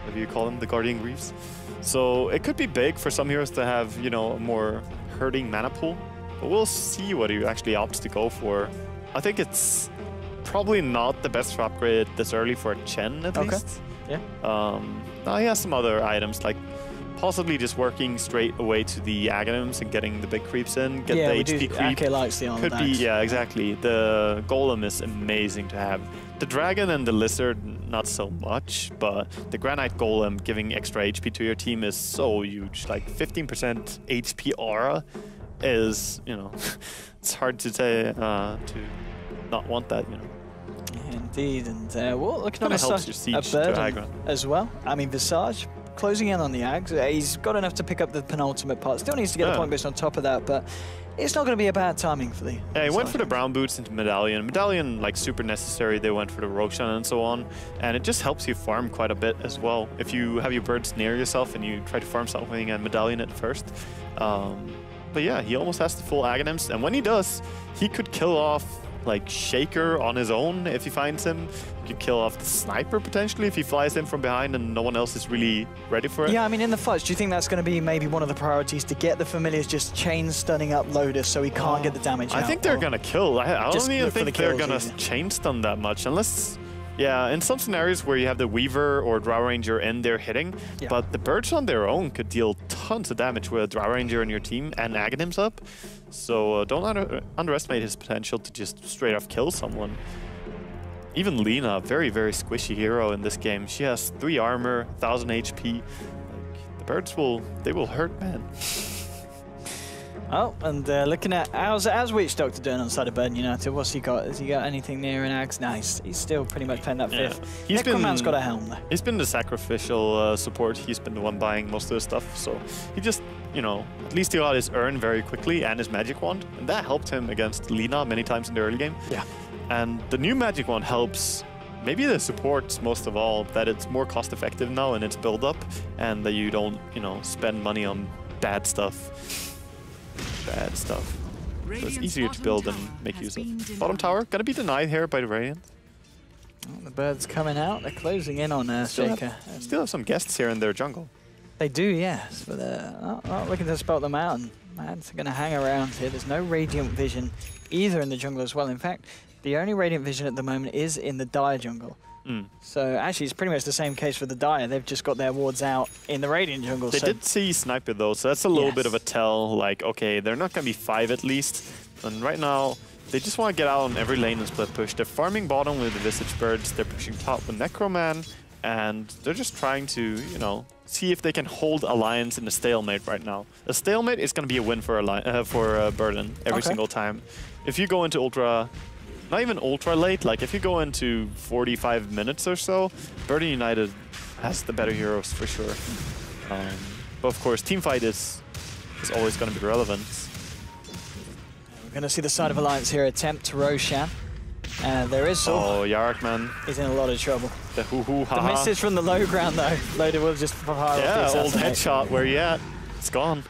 whatever you call them, the Guardian Greaves. So it could be big for some heroes to have, you know, a more hurting mana pool, but we'll see what he actually opts to go for. I think it's probably not the best for upgrade this early for Chen, at least. Yeah. Now he has some other items like possibly just working straight away to the Aghanims and getting the big creeps in, get the HP creep. Ake likes the Could be, yeah, exactly. The Golem is amazing to have. The Dragon and the Lizard, not so much, but the Granite Golem giving extra HP to your team is so huge. Like 15% HP aura is, you know, it's hard to say, to not want that, you know. Indeed, and well, looking on a Burden as well. I mean, Visage closing in on the Ags. He's got enough to pick up the penultimate part. Still needs to get a point boost on top of that, but it's not going to be a bad timing for the... Yeah, he went for the brown boots into Medallion. Medallion, like, super necessary. They went for the Roshan and so on, and it just helps you farm quite a bit as well. If you have your birds near yourself and you try to farm something and Medallion it first. But yeah, he almost has the full Aghanims, and when he does, he could kill off like Shaker on his own if he finds him. You could kill off the Sniper potentially if he flies in from behind and no one else is really ready for it. Yeah, I mean, in the fights, do you think that's going to be maybe one of the priorities to get the Familiars just chain stunning up Lotus so he can't get the damage out? I think they're going to kill. I don't even think they're going to chain stun that much unless... Yeah, in some scenarios where you have the Weaver or Drow Ranger in there hitting, but the birds on their own could deal tons of damage with a Drow Ranger in your team and Aghanims up. So don't underestimate his potential to just straight off kill someone. Even Lina, very, very squishy hero in this game. She has 3 armor, 1000 HP. Like, the birds will hurt, man. Oh, and looking at how's Witch Doctor doing on the side of Burden United? What's he got? Has he got anything near an Axe? Nice. He's still pretty much playing that fifth. Necroman's got a helm though. He's been the sacrificial support. He's been the one buying most of the stuff. So he just, you know, at least he got his urn very quickly and his magic wand, and that helped him against Lina many times in the early game. Yeah. And the new magic wand helps. Maybe the supports most of all, that it's more cost effective now in its build up, and that you don't, you know, spend money on bad stuff. So it's easier to build and make use of. Bottom tower gonna be denied here by the Radiant. Oh, the birds coming out. They're closing in on Shaker. Still have some guests here in their jungle. They do, yes, but not looking to spot them out. And man's going to hang around here. There's no Radiant Vision either in the jungle as well. In fact, the only Radiant Vision at the moment is in the Dire jungle. So actually, it's pretty much the same case for the Dire. They've just got their wards out in the Radiant jungle. They did see Sniper though, so that's a little bit of a tell. Like, okay, they're not going to be 5 at least. And right now, they just want to get out on every lane and split push. They're farming bottom with the Visage Birds. They're pushing top with Necroman. And they're just trying to, you know, see if they can hold Alliance in a stalemate right now. A stalemate is going to be a win for Burden every single time. If you go into ultra... Not even ultra late, like if you go into 45 minutes or so, Burden United has the better heroes for sure. But of course, teamfight is always going to be relevant. We're going to see the side of Alliance here attempt to Roshan. There is... Oh, Yarok, man. He's in a lot of trouble. The hoo-hoo-ha-ha. The message from the low ground, though. Loaded will just fire off the old headshot. Where you at? It's gone.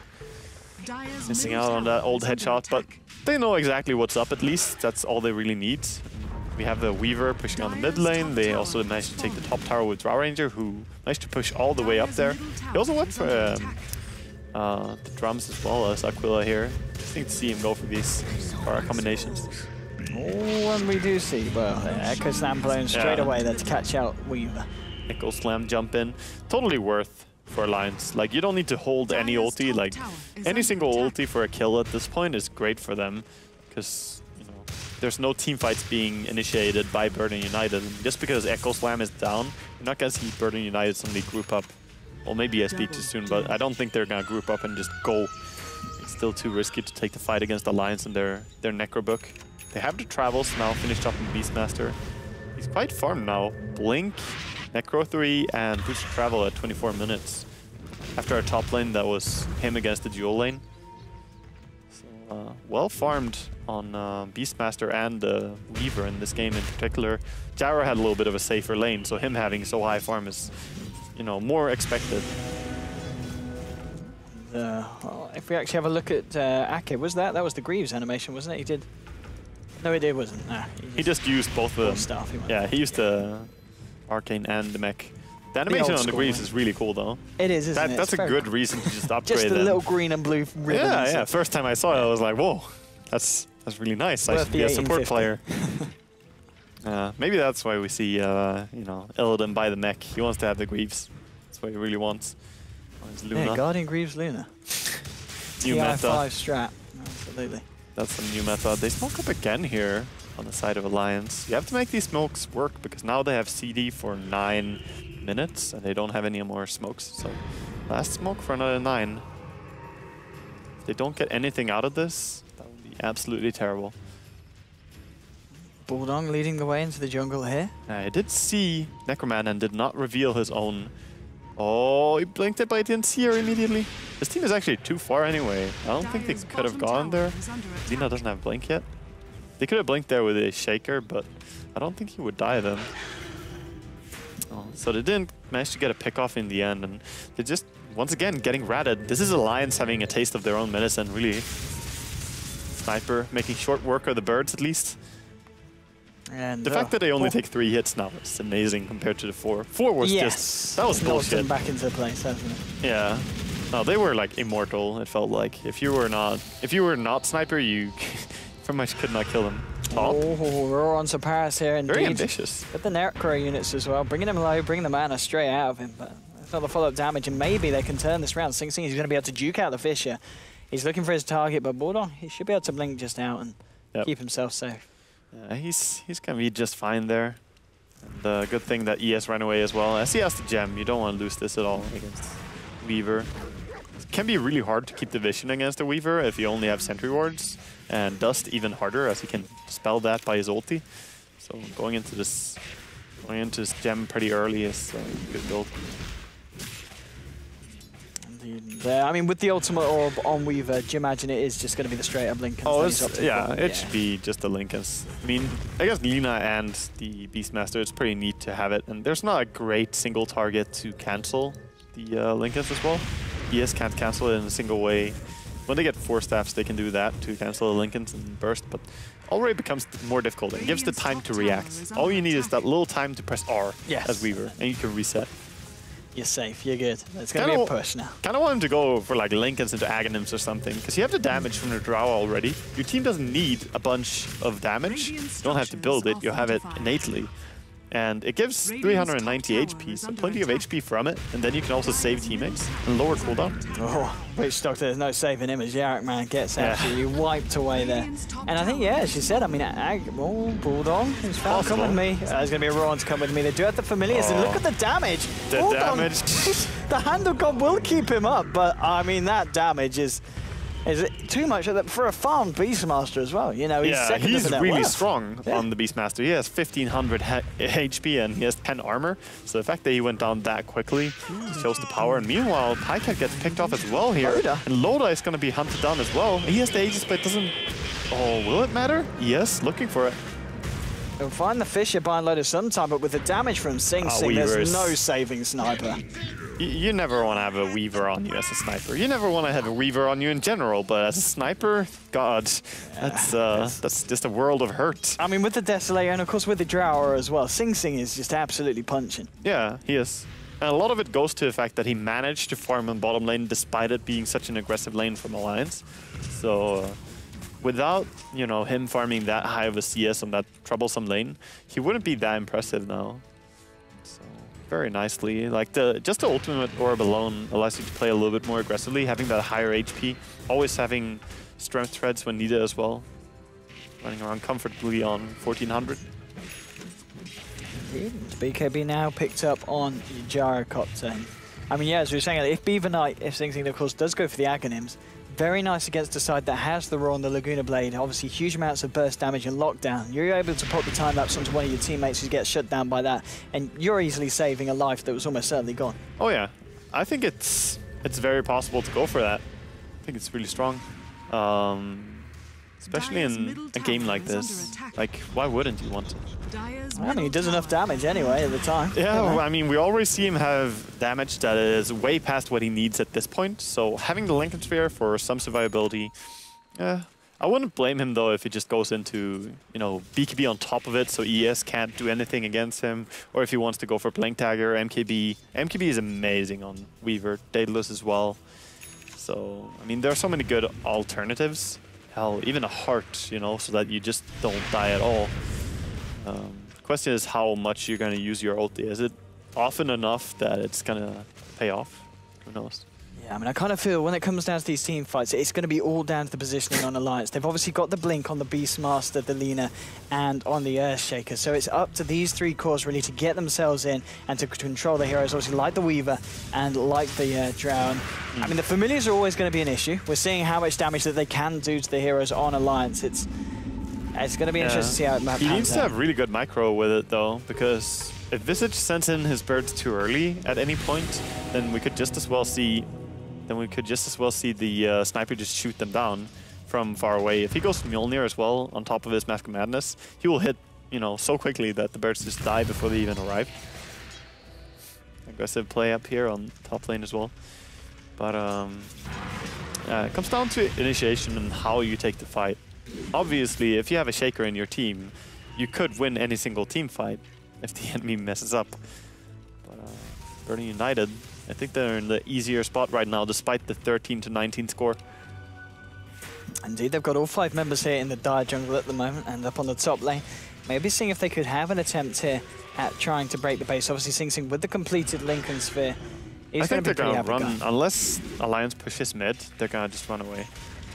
Missing out on that old headshot, but they know exactly what's up at least. That's all they really need. We have the Weaver pushing on the mid lane. They also managed to take the top tower with Drow Ranger, who managed to push all the way up there. He also went for the drums as well as Aquila here. Interesting to see him go for these combinations. Oh, and we do see, well, Echo Slam blown straight away there to catch out Weaver. Echo Slam jump in. Totally worth for Alliance. Like, you don't need to hold any ulti. Like, any single ulti for a kill at this point is great for them. Because, you know, there's no team fights being initiated by Burden United. And just because Echo Slam is down, you're not going to see Burden United suddenly group up. Well, maybe I speak too soon, but I don't think they're going to group up and just go. It's still too risky to take the fight against Alliance in their Necrobook. They have the travels now finished up in Beastmaster. He's quite farmed now. Blink, Necro 3, and Boost Travel at 24 minutes. After our top lane, that was him against the dual lane. So, well farmed on Beastmaster and Weaver in this game in particular. Gyro had a little bit of a safer lane, so him having so high farm is, you know, more expected. Well, if we actually have a look at Ake, was that was the Greaves animation, wasn't it? He did. No, it wasn't. Nah, he just used both of them. Stuff, he used the Arcane and the mech. The animation on the Greaves is really cool, though. It is, isn't it? That's a good reason to just upgrade just them. the little green and blue ribbons. Yeah. First time I saw it, I was like, whoa, that's really nice. I should be a support player. Maybe that's why we see, you know, Illidan buy the mech. He wants to have the Greaves. That's what he really wants. Luna. Yeah, Guardian Greaves Luna. New meta. TI5 strat. Absolutely. That's some new meta. They smoke up again here on the side of Alliance. You have to make these smokes work because now they have CD for 9 minutes and they don't have any more smokes. So last smoke for another 9. If they don't get anything out of this, that would be absolutely terrible. Bulldog leading the way into the jungle here. I did see Necroman and did not reveal his own. Oh, he blinked it, but I didn't see her immediately. This team is actually too far anyway. I don't think they could have gone there. Xena doesn't have blink yet. They could have blinked there with a shaker, but I don't think he would die then. Oh, so they didn't manage to get a pick off in the end, and they just, once again, getting ratted. This is Alliance having a taste of their own medicine, really. Sniper making short work of the birds, at least. And the fact that they only take 3 hits now is amazing compared to the 4. 4 was just, that was bullshit. Them back into place, hasn't it? Yeah. No, they were like immortal, it felt like. If you were not Sniper, you pretty much could not kill them. Oh, Roar onto Paris here indeed. Very ambitious. With the Necro units as well, bringing him low, bringing the mana straight out of him, but it's not the follow-up damage, and maybe they can turn this round. Sing Sing is going to be able to juke out the Fisher. He's looking for his target, but Bulldog, he should be able to blink just out and keep himself safe. He's going to be just fine there. And good thing that ES ran away as well. As he has the gem, you don't want to lose this at all against Weaver. It can be really hard to keep the vision against the Weaver if you only have sentry wards. And Dust even harder as he can spell that by his ulti. So going into this gem pretty early is a good build. I mean, with the ultimate orb on Weaver, do you imagine it is just going to be the straight up Lincolns? Oh, it should be just the Lincolns. I mean, I guess Lina and the Beastmaster, it's pretty neat to have it. And there's not a great single target to cancel the Lincolns as well. ES can't cancel it in a single way. When they get 4 staffs, they can do that to cancel the Lincolns and burst, but already becomes more difficult. It gives the time to react. All you need is that little time to press R as Weaver, and you can reset. You're safe, you're good. It's going to be a push now. Kind of want him to go for like Lincolns into Aghanims or something, because you have the damage from the Drow already. Your team doesn't need a bunch of damage. You don't have to build it, you have it innately. And it gives 390 HP, so plenty of HP from it, and then you can also save teammates and lower cooldown. Oh, Witch Doctor, there's no saving him as Yarrick Man gets absolutely wiped away there. And I think, as she said, I mean, Bulldog, he's found come with me. There's going to be a Rowan to come with me. They do have the familiars, and look at the damage. The damage. The Hand of God will keep him up, but I mean, that damage is too much for a farmed Beastmaster as well. You know, he's really strong on the Beastmaster. He has 1500 HP and he has 10 armor. So the fact that he went down that quickly shows the power. And meanwhile, Pycat gets picked off as well here. And Loda is going to be hunted down as well. He has the Aegis, but it doesn't... Oh, will it matter? Yes, looking for it. He'll find the Fisher by Loda sometime, but with the damage from Sing Sing, there's no saving Sniper. You never want to have a Weaver on you as a Sniper. You never want to have a Weaver on you in general, but as a Sniper, God, that's just a world of hurt. I mean, with the Desolator and of course with the Drower as well, Sing Sing is just absolutely punching. Yeah, he is. And a lot of it goes to the fact that he managed to farm in bottom lane despite it being such an aggressive lane from Alliance. So without, him farming that high of a CS on that troublesome lane, he wouldn't be that impressive now. So very nicely. Like just the ultimate orb alone allows you to play a little bit more aggressively, having that higher HP, always having strength threads when needed as well. Running around comfortably on 1400. BKB now picked up on Gyrocopter. I mean, as we were saying, if Beaver Knight, if Sing Sing, of course, does go for the Aghanims, very nice against a side that has the Raw and the Laguna Blade. Obviously, huge amounts of burst damage and lockdown. You're able to pop the time-lapse onto one of your teammates who gets shut down by that, and you're easily saving a life that was almost certainly gone. Oh, yeah. I think it's very possible to go for that. I think it's really strong. Especially in a game like this. Like, why wouldn't you want to? I mean, he does enough damage anyway at the time. Yeah, well, I mean, we always see him have damage that is way past what he needs at this point. So having the Lincoln Sphere for some survivability, I wouldn't blame him though if he just goes into, BKB on top of it so ES can't do anything against him, or if he wants to go for Blink Dagger, MKB. MKB is amazing on Weaver, Daedalus as well. So, I mean, there are so many good alternatives. Hell, even a heart, so that you just don't die at all. The question is how much you're going to use your ulti. Is it often enough that it's going to pay off? Who knows? Yeah, I mean, I kind of feel when it comes down to these team fights, it's going to be all down to the positioning on Alliance. They've obviously got the Blink on the Beastmaster, the Lina, and on the Earthshaker. So it's up to these three cores really to get themselves in and to control the heroes, obviously like the Weaver and like the Drown. I mean, the Familiars are always going to be an issue. We're seeing how much damage that they can do to the heroes on Alliance. It's going to be interesting to see how it pans out. He needs to have really good micro with it, though, because if Visage sends in his birds too early at any point, then we could just as well see the sniper just shoot them down from far away. If he goes Mjolnir as well on top of his Mask of Madness, he will hit, you know, so quickly that the birds just die before they even arrive. Aggressive play up here on top lane as well. But it comes down to initiation and how you take the fight. Obviously, if you have a Shaker in your team, you could win any single team fight if the enemy messes up. But Burning United, I think they're in the easier spot right now, despite the 13-19 score. Indeed, they've got all 5 members here in the Dire jungle at the moment, and up on the top lane. Maybe seeing if they could have an attempt here at trying to break the base. Obviously, Sing Sing with the completed Lincoln Sphere. I think they're going to run, unless Alliance pushes mid, they're going to just run away.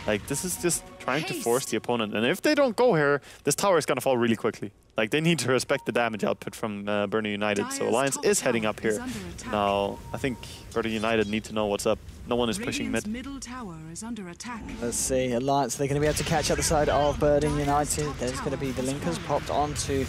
Like, this is just trying to force the opponent. And if they don't go here, this tower is going to fall really quickly. Like, they need to respect the damage output from Burning United. So Alliance is heading up here. Now, I think Burning United need to know what's up. No one is pushing mid. Middle tower is under attack. Let's see, Alliance, they're going to be able to catch up the side of Burning United. There's going to be the Linkers popped onto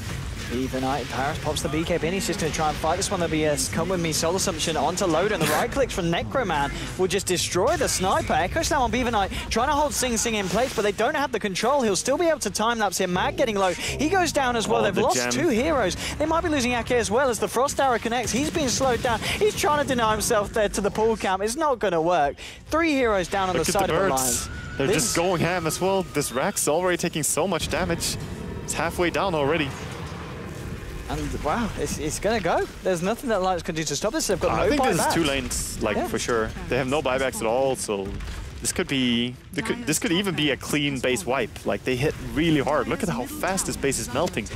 the United. Paris pops the BKB and he's just going to try and fight this one. There'll be a come with me soul assumption onto load, and the right clicks from Necroman will just destroy the sniper. Echo Slam on Beaver Knight trying to hold Sing Sing in place, but they don't have the control. He'll still be able to time lapse here. Mag getting low. He goes down as well. They've lost 2 heroes. They might be losing Ake as well as the Frost Arrow connects. He's been slowed down. He's trying to deny himself there to the pool camp. It's not going to work. 3 heroes down on the side of Alliance. They're just going ham as well. This Rax already taking so much damage. It's halfway down already. And wow, it's gonna go. There's nothing that Alliance can do to stop this. They've got no buybacks. I think this is 2 lanes, like for sure. They have no buybacks at all, so this could be. This could even be a clean base wipe. Like, they hit really hard. Look at how fast this base is melting.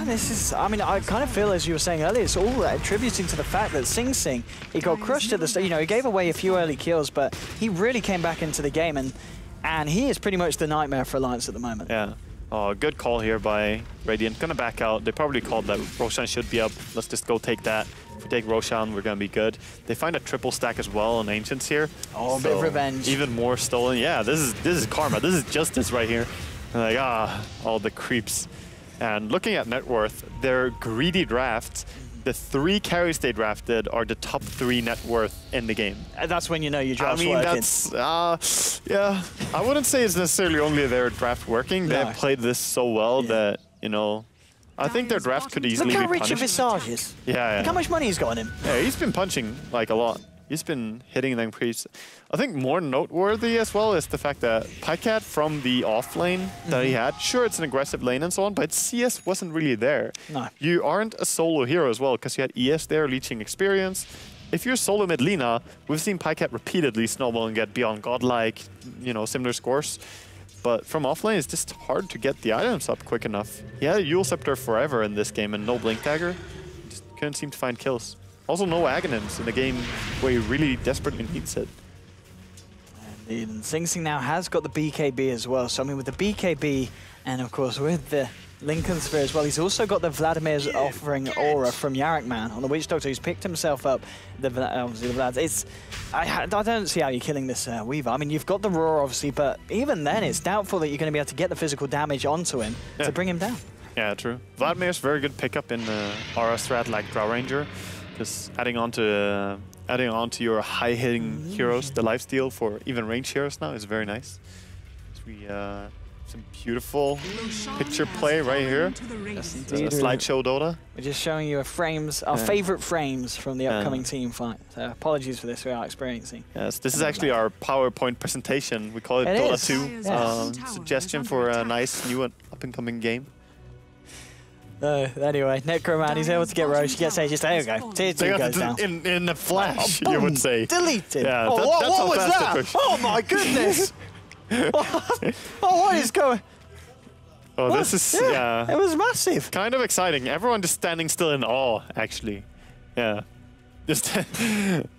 This is, I mean, I kind of feel, as you were saying earlier, it's all attributing to the fact that Sing Sing, he got crushed at the start. You know, he gave away a few early kills, but he really came back into the game, and he is pretty much the nightmare for Alliance at the moment. Yeah. Oh, good call here by Radiant. Gonna back out. They probably called that Roshan should be up. Let's just go take that. If we take Roshan, we're gonna be good. They find a triple stack as well on Ancients here. Oh, a bit of revenge. Even more stolen. Yeah, this is karma. This is justice right here. Like, all the creeps. And looking at net worth, their greedy draft, the 3 carries they drafted are the top 3 net worth in the game. That's when you know your draft's working. That's, yeah. I wouldn't say it's necessarily only their draft working. They have played this so well that, you know, I think their draft could easily be punished. Look how rich Visage is. Yeah. Look how much money he's got on him. Yeah, he's been punching, like, a lot. He's been hitting them creeps. I think more noteworthy as well is the fact that Pycat from the off lane that he had, sure, it's an aggressive lane and so on, but CS wasn't really there. No. You aren't a solo hero as well, because you had ES there, leeching experience. If you're solo mid Lina, we've seen Pycat repeatedly snowball and get beyond godlike, you know, similar scores. But from offlane, it's just hard to get the items up quick enough. He had a Eul Scepter forever in this game and no Blink Dagger. Just couldn't seem to find kills. Also no Aghanims in the game where he really desperately needs it. And Sing Sing now has got the BKB as well. So I mean, with the BKB and of course with the Lincoln Sphere as well, he's also got the Vladimir's offering aura from Yarrick Man on the Witch Doctor, who's picked himself up obviously the Vlads. It's I don't see how you're killing this Weaver. I mean, you've got the Roar obviously, but even then it's doubtful that you're going to be able to get the physical damage onto him to bring him down. Yeah, true. Vladimir's very good pickup in aura strat like Drow Ranger. Just adding on to your high-hitting heroes, the lifesteal for even range heroes now is very nice. So we some beautiful picture play right here. Yes, indeed. Slideshow Dota. We're just showing you our favorite frames from the upcoming team fight. So apologies for this, we are experiencing. Yes, this is actually our PowerPoint presentation. We call it Dota 2. Yes. Suggestion for a nice new up-and-coming game. Anyway, Necroman, he's able to get Roche. He gets Aegis. There you go. Tier 2 goes down. In a flash, you would say. Deleted. Yeah, oh, what was that? Oh my goodness! What is going? Oh, what? This is yeah. It was massive. Kind of exciting. Everyone just standing still in awe, actually. Yeah. Just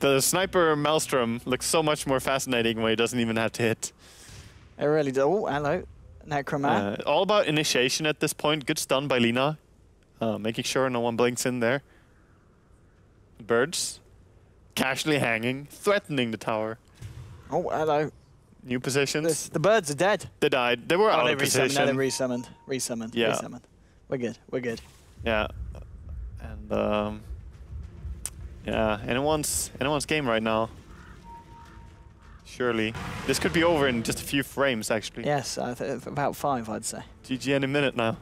the sniper Maelstrom looks so much more fascinating when he doesn't even have to hit. It really does. Oh, hello, Necroman. All about initiation at this point. Good stun by Lina. Making sure no one blinks in there. Birds. Casually hanging, threatening the tower. Oh, hello. New positions. The birds are dead. They died. They were out of position. No, they resummoned. Resummoned. Yeah. Resummoned. We're good. We're good. Yeah. And yeah, anyone's game right now. Surely. This could be over in just a few frames, actually. Yes, about 5, I'd say. GG any minute now.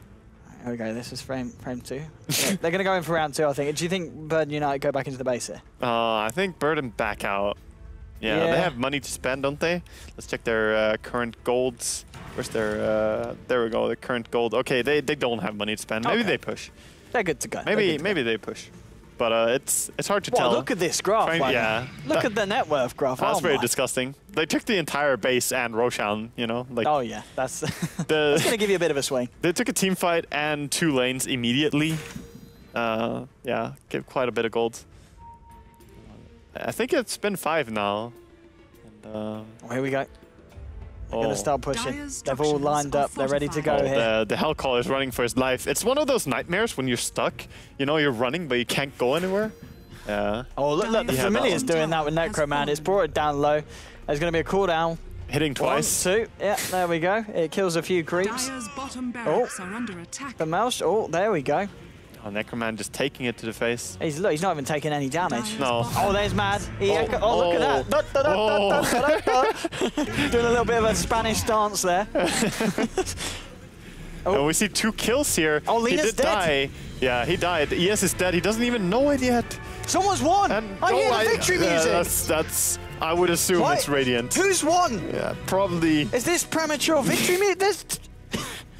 Here we go. This is frame 2. Yeah, they're going to go in for round 2, I think. Do you think Bird and United go back into the base here? I think Burden back out. Yeah, they have money to spend, don't they? Let's check their current golds. Where's their... there we go, the current gold. Okay, they don't have money to spend. Maybe they push. They're good to go. Maybe they push. But it's hard to tell. Look at this graph. Yeah. Look at the net worth graph. That's very disgusting. They took the entire base and Roshan, you know? Like, oh, yeah. That's going to give you a bit of a swing. They took a team fight and 2 lanes immediately. Yeah, give quite a bit of gold. I think it's been 5 now. And, here we go. They're going to start pushing. They've all lined up. They're ready to go here. The Hellcaller is running for his life. It's one of those nightmares when you're stuck. You know, you're running, but you can't go anywhere. Yeah. Oh, look, the Familiar's doing that with Necroman. It's brought it down low. There's going to be a cooldown. Hitting twice. 1, 2. Yeah, there we go. It kills a few creeps. Are under attack. The mouse. Oh, there we go. Oh, Necroman just taking it to the face. He's not even taking any damage. No. Oh, there's Mad. Look at that. Doing a little bit of a Spanish dance there. Oh, we see 2 kills here. Oh, Lina's he did dead. Die. Yeah, he died. ES is dead. He doesn't even know it yet. Someone's won. I hear the victory music. That's. I would assume it's Radiant. Who's won? Yeah, probably. Is this premature victory music?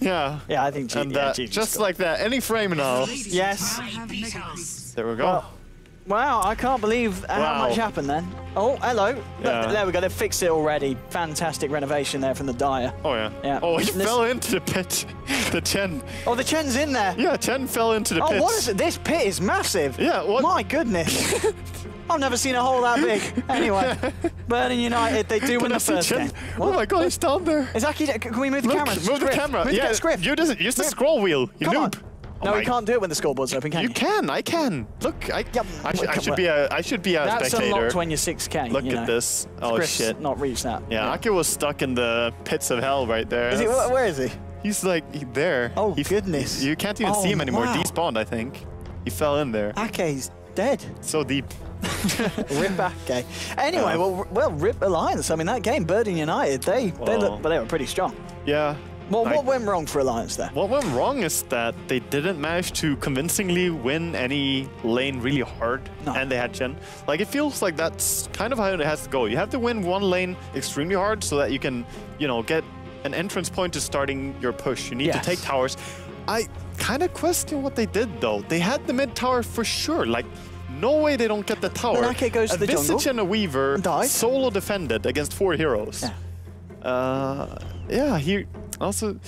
Yeah. Yeah, I think just like that. Any frame now. Yes. There we go. Wow, I can't believe how much happened then. Oh, hello. Yeah. There we go. They've fixed it already. Fantastic renovation there from the Dire. Oh, yeah. Oh, he fell into the pit. The Chen. Oh, the Chen's in there. Yeah, Chen fell into the pit. Oh, what is it? This pit is massive. Yeah, what? My goodness. I've never seen a hole that big. Anyway, Burning United, they do win the first game. Oh my god, he's down there. Can we move the camera? Move the camera. Yeah, use the scroll wheel, you noob. No, we can't do it when the scoreboard's open, can you? You can, I can. Look, I should be a spectator. That's unlocked when you're 6K. Look at this. Oh shit. Not reached that. Yeah, Ake was stuck in the pits of hell right there. Is he? Where is he? He's like there. Oh goodness. You can't even see him anymore. Despawned, I think. He fell in there. Ake's dead. So deep. Rip Ake. Anyway, well, Rip Alliance. I mean, that game, Burning United, they were pretty strong. Yeah. Well, what went wrong for Alliance there? What went wrong is that they didn't manage to convincingly win any lane really hard, and they had Chen. Like, it feels like that's kind of how it has to go. You have to win one lane extremely hard so that you can, you know, get an entrance point to starting your push. You need to take towers. I kind of question what they did, though. They had the mid tower for sure. Like, no way they don't get the tower. Then Ake goes to the jungle. Visage and a Weaver solo defended against 4 heroes. Yeah. Yeah, he also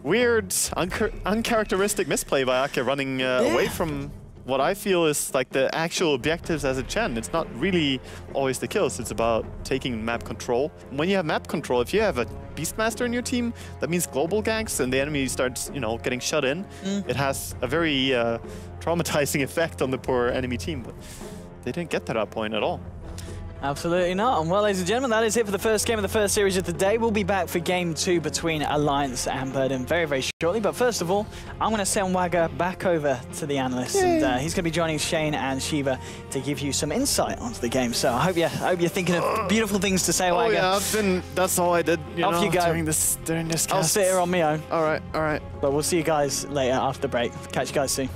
weird, uncharacteristic misplay by Ake running away from what I feel is like the actual objectives as a Chen. It's not really always the kills. It's about taking map control. When you have map control, if you have a Beastmaster in your team, that means global ganks and the enemy starts, you know, getting shut in. It has a very traumatizing effect on the poor enemy team, but they didn't get to that point at all. Absolutely not. And well, ladies and gentlemen, that is it for the first game of the first series of the day. We'll be back for game 2 between Alliance and Burden very, very shortly. But first of all, I'm going to send Wagga back over to the analysts. And he's going to be joining Shane and Shiva to give you some insight onto the game. So I hope you're thinking of beautiful things to say, Wagga. Oh, yeah, that's all I did. Off you go. During this cast. I'll sit here on my own. All right. But we'll see you guys later after the break. Catch you guys soon.